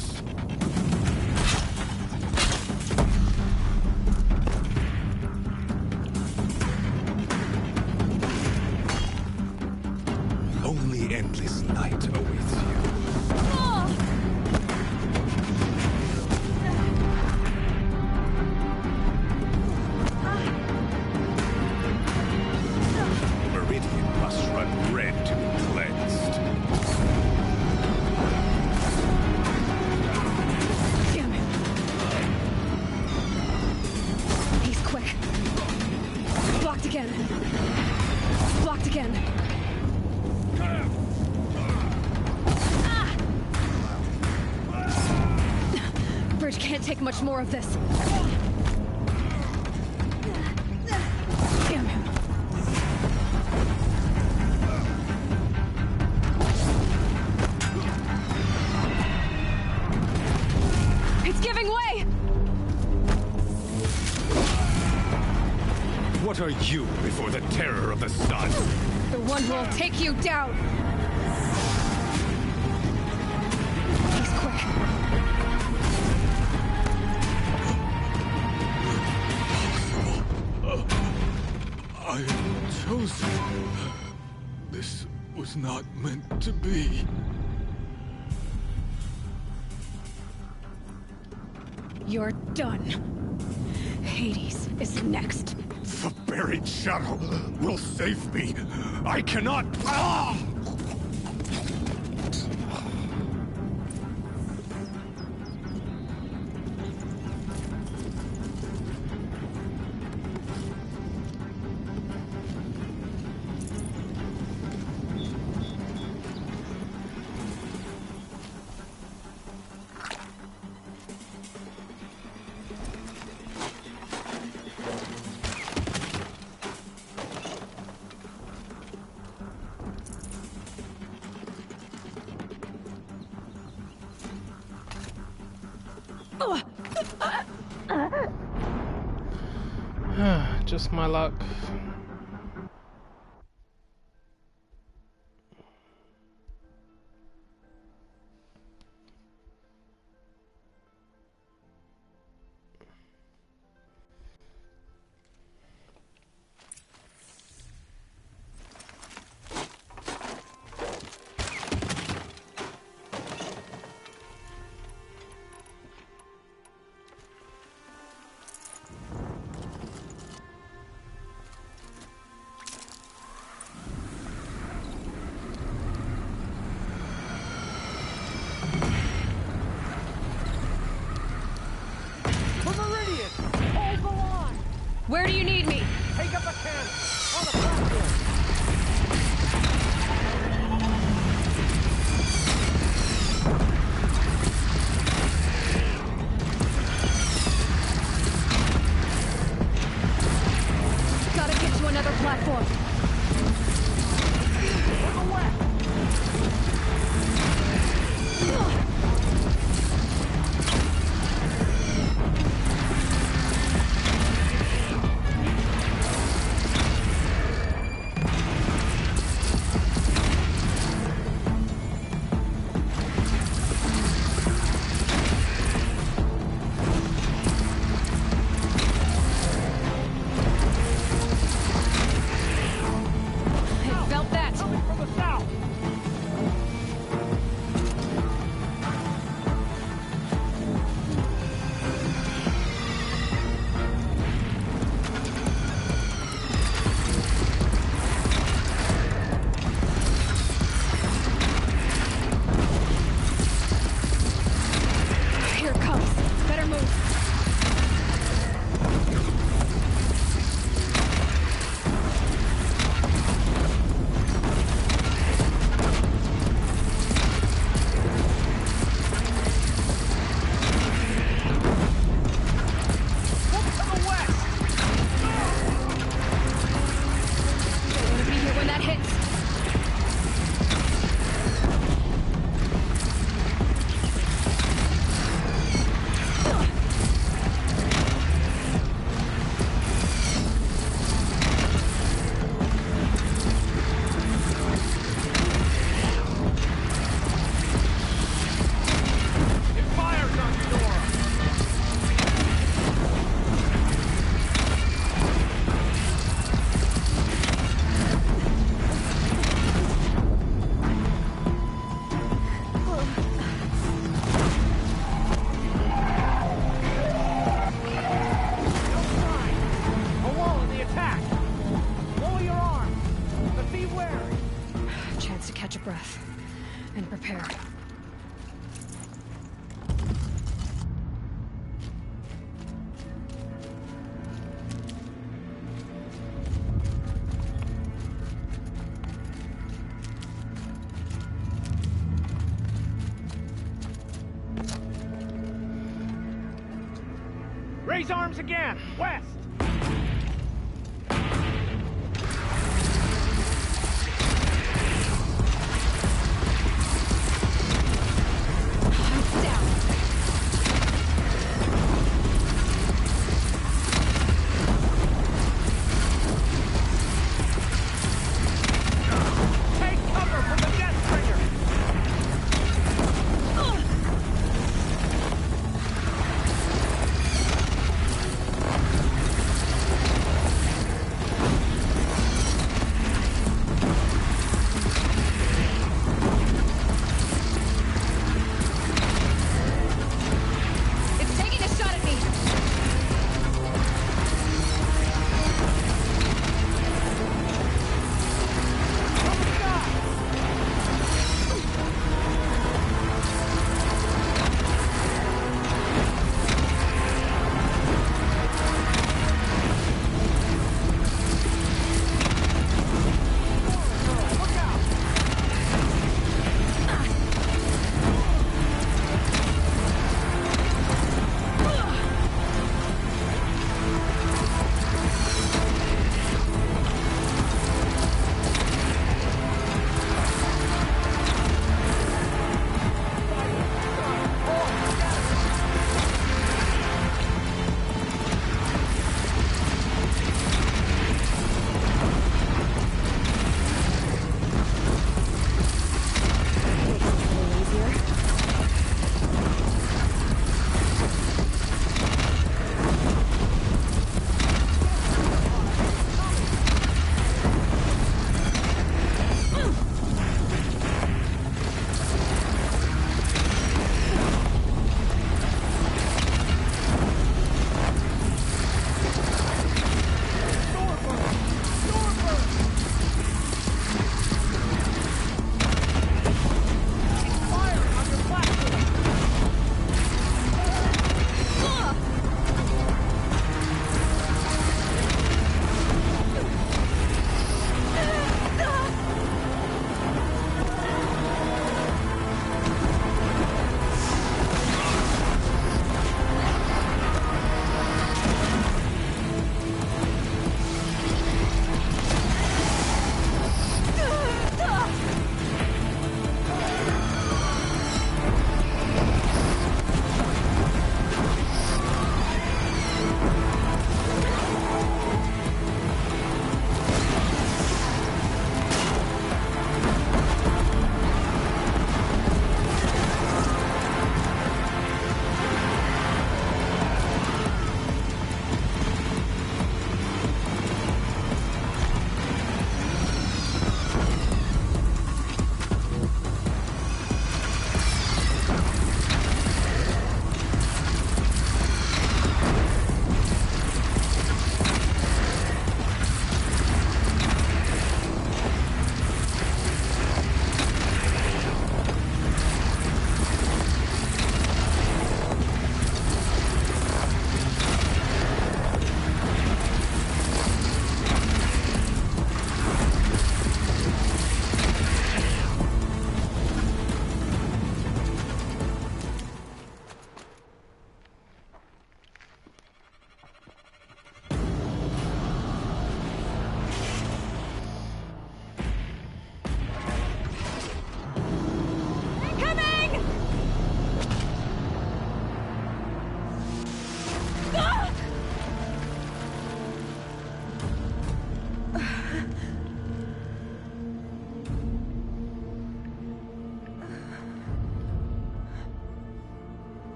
Only endless night awaits you. Meridian must run red to be cleansed. Damn it. He's quick. Blocked again. Blocked again. Bridge can't take much more of this. Damn him. It's giving way! What are you before the terror of the sun? The one who will take you down! He's quick. I am chosen. This was not meant to be. You're done. Hades is next. The buried shadow will save me. I cannot. Ah! just my luck. Where do you need me? Take up a cannon! On the platform! Gotta get to another platform. Raise arms again! West!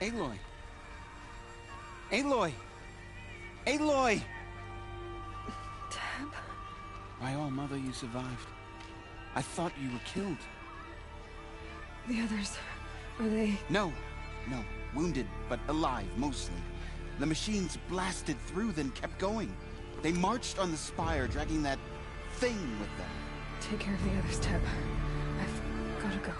Aloy! Aloy! Aloy! Tab? My own mother, you survived. I thought you were killed. The others, are they... No. Wounded, but alive, mostly. The machines blasted through, then kept going. They marched on the spire, dragging that thing with them. Take care of the others, Tab. I've gotta go.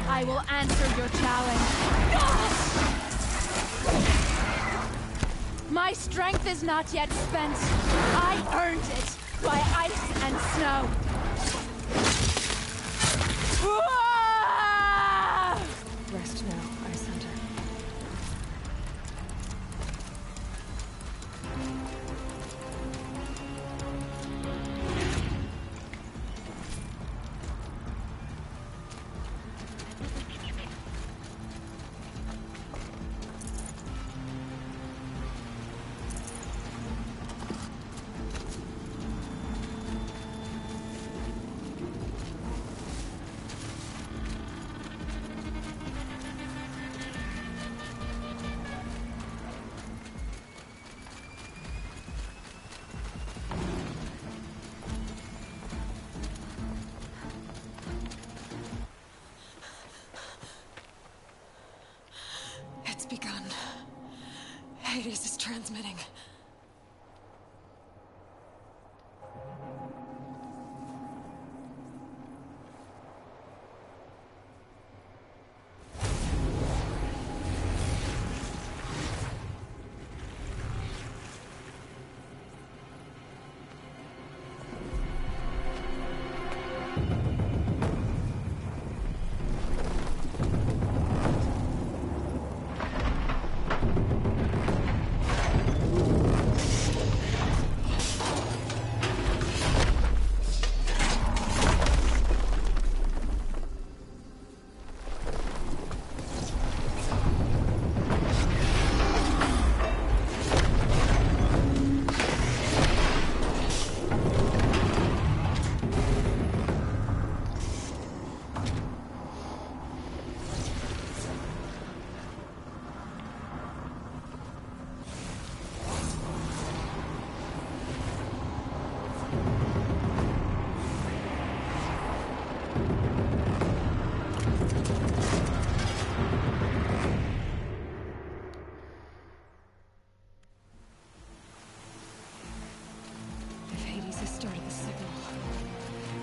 I will answer your challenge. My strength is not yet spent. I earned it by ice and snow. Rest now, Ice Hunter. It's begun. Hades is transmitting.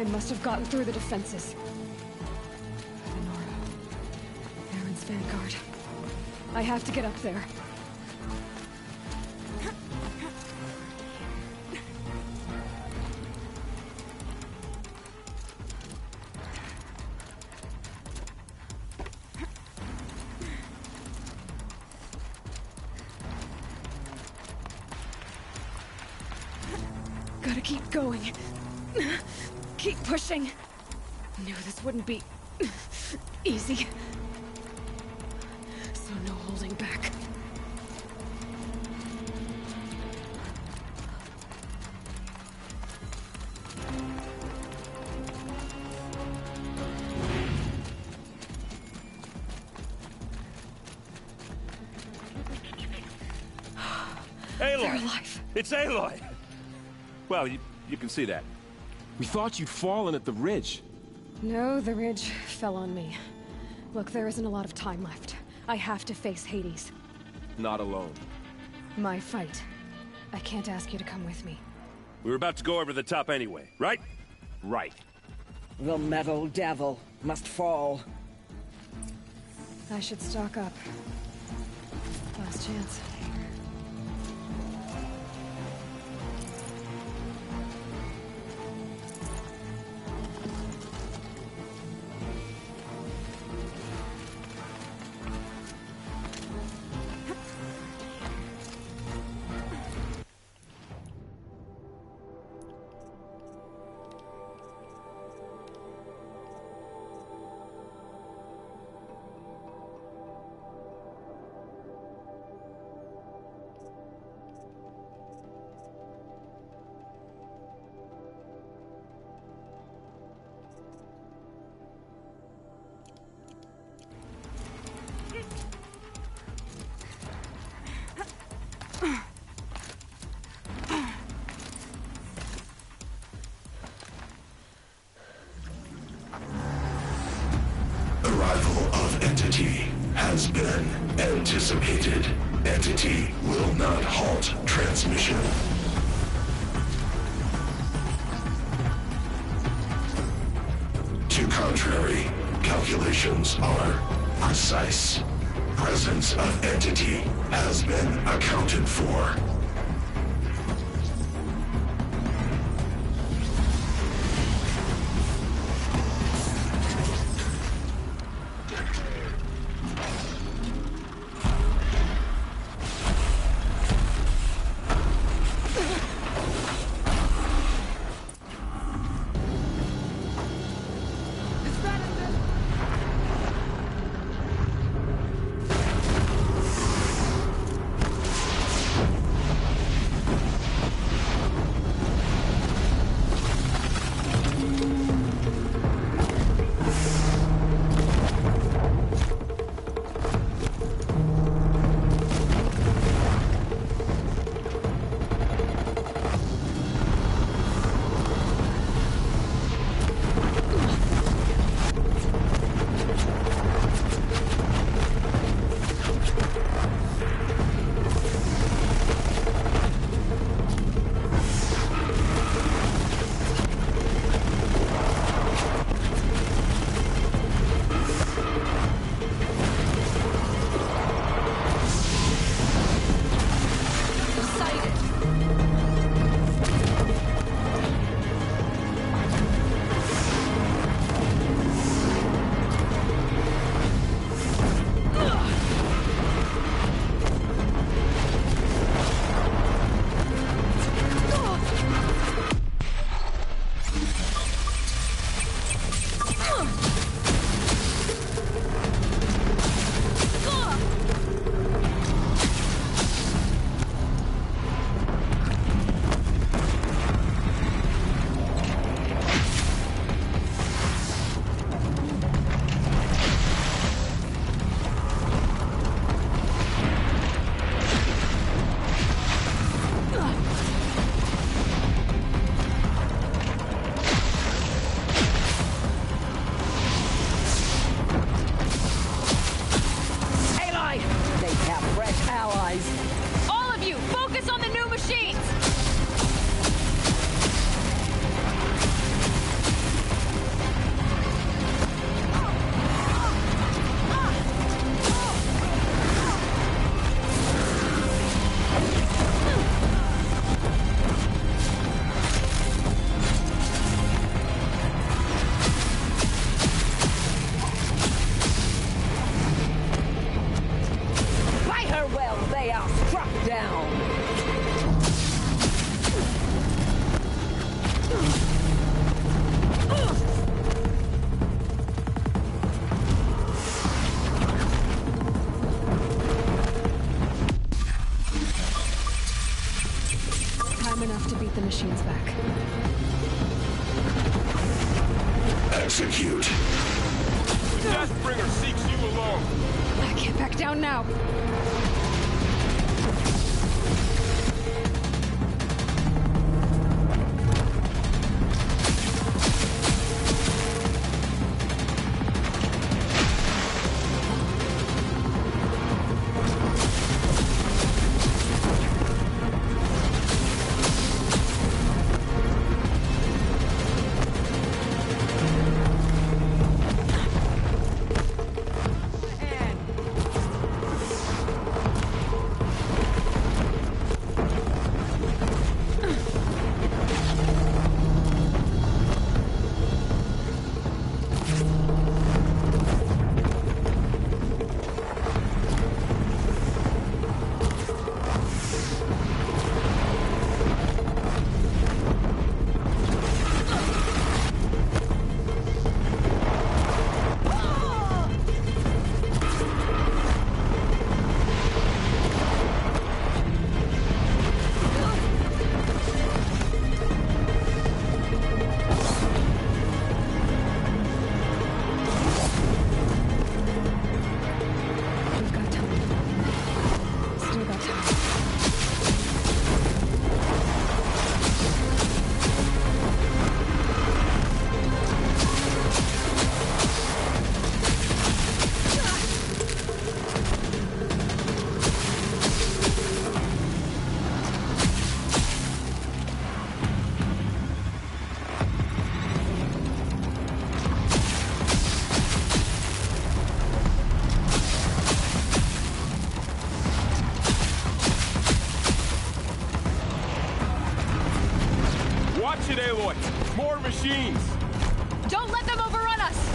It must have gotten through the defenses. Venora. Aaron's vanguard. I have to get up there. Gotta keep going. Keep pushing. Knew this wouldn't be easy. So no holding back. Aloy! They're alive. It's Aloy! Well, you can see that. We thought you'd fallen at the ridge. No, the ridge fell on me. Look, there isn't a lot of time left. I have to face Hades. Not alone. My fight. I can't ask you to come with me. We were about to go over the top anyway, right? Right. The metal devil must fall. I should stock up. Last chance. Arrival of Entity has been anticipated. Entity will not halt transmission. To contrary, calculations are precise. Presence of Entity has been accounted for. I'm enough to beat the machines back. Execute. The Deathbringer seeks you alone. I can't back down now. More machines! Don't let them overrun us!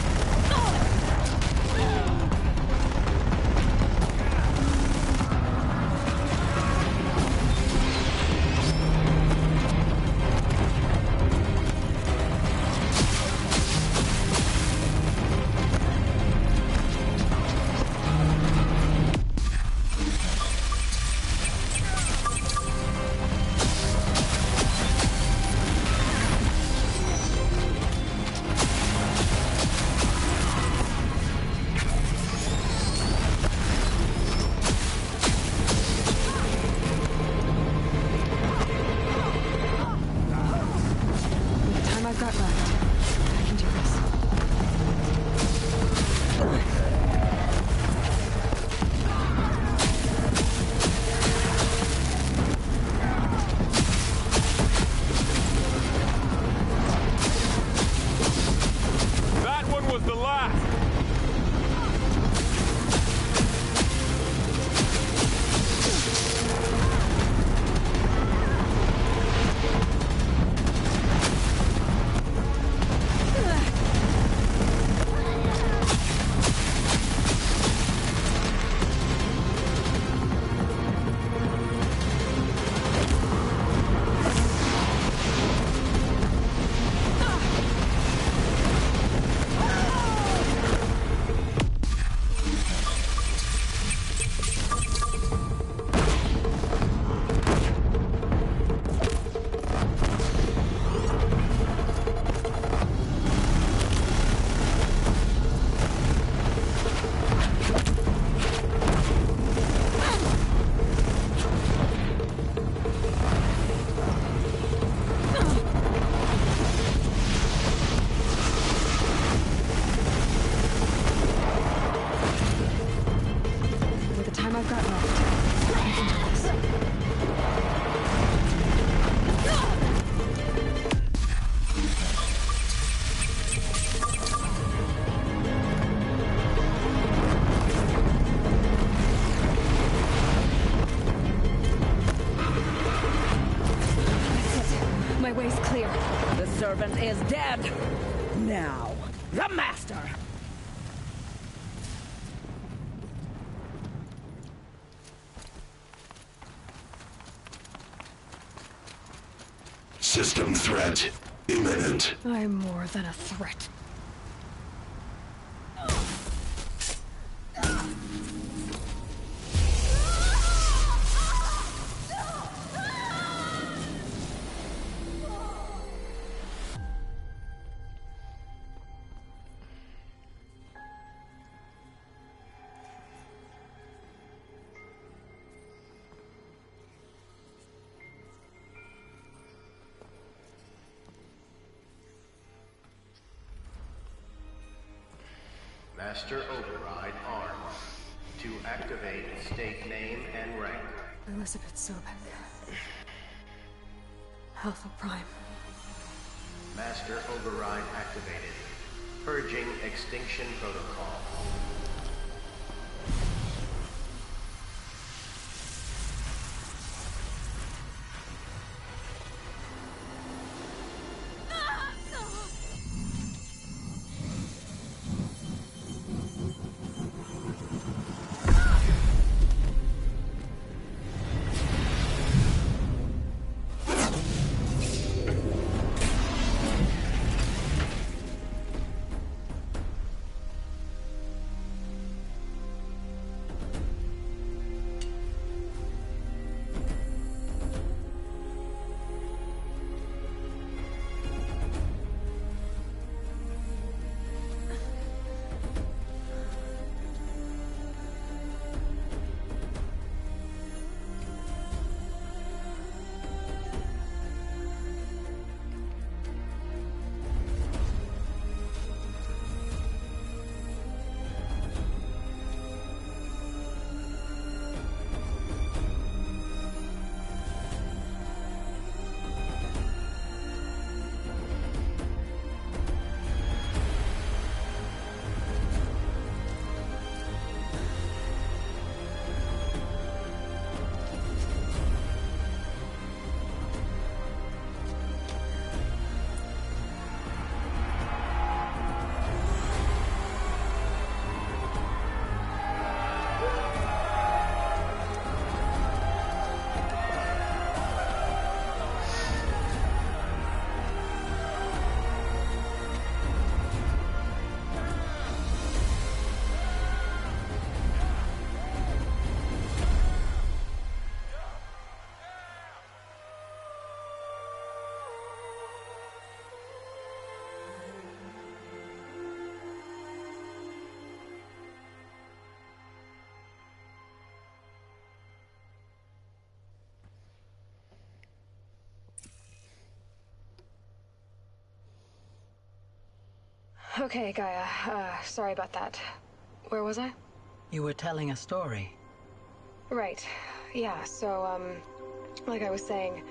servant is dead. Now, the master. System threat imminent. I'm more than a threat. Master Override armed. To activate, state name and rank. Elizabeth Sobek. Alpha Prime. Master Override activated. Purging Extinction Protocol. Okay, Gaia. Sorry about that. Where was I? You were telling a story. Right. Yeah, so, like I was saying,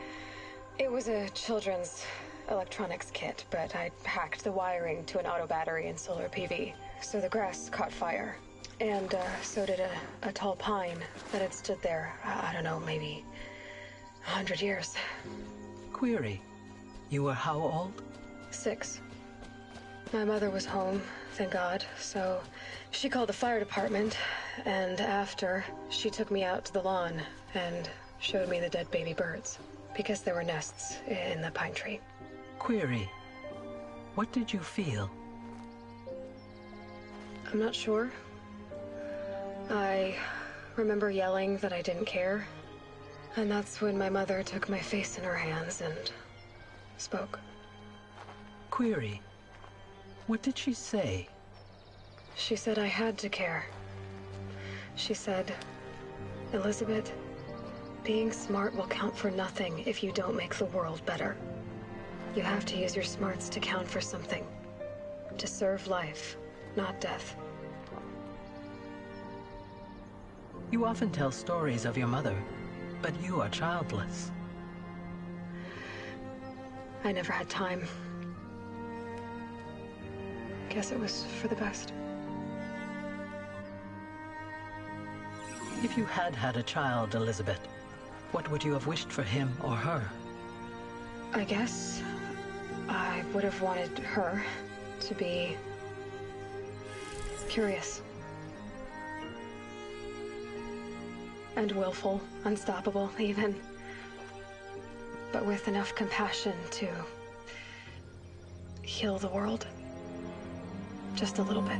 it was a children's electronics kit, but I hacked the wiring to an auto battery and solar PV. So the grass caught fire. And, so did a tall pine that had stood there, I don't know, maybe 100 years. Query. You were how old? 6. My mother was home, thank God, so she called the fire department, and after, she took me out to the lawn and showed me the dead baby birds, because there were nests in the pine tree. Query. What did you feel? I'm not sure. I remember yelling that I didn't care, and that's when my mother took my face in her hands and spoke. Query. What did she say? She said I had to care. She said, Elizabeth, being smart will count for nothing if you don't make the world better. You have to use your smarts to count for something. To serve life, not death. You often tell stories of your mother, but you are childless. I never had time. Guess it was for the best. If you had had a child, Elizabeth, what would you have wished for him or her? I guess I would have wanted her to be curious. And willful, unstoppable, even. But with enough compassion to heal the world. Just a little bit.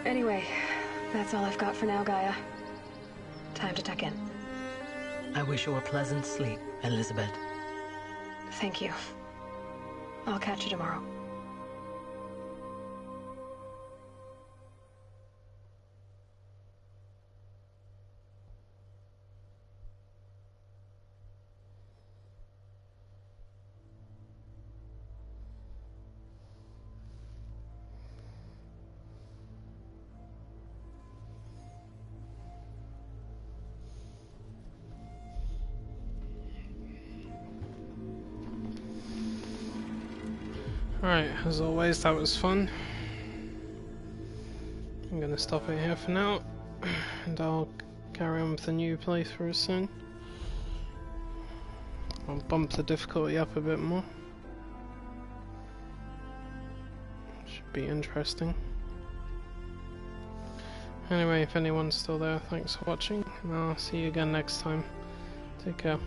Anyway, that's all I've got for now, Gaia. Time to tuck in. I wish you a pleasant sleep, Elizabeth. Thank you. I'll catch you tomorrow. Alright, as always, that was fun. I'm gonna stop it here for now, and I'll carry on with the new playthrough soon. I'll bump the difficulty up a bit more. Should be interesting. Anyway, if anyone's still there, thanks for watching, and I'll see you again next time. Take care.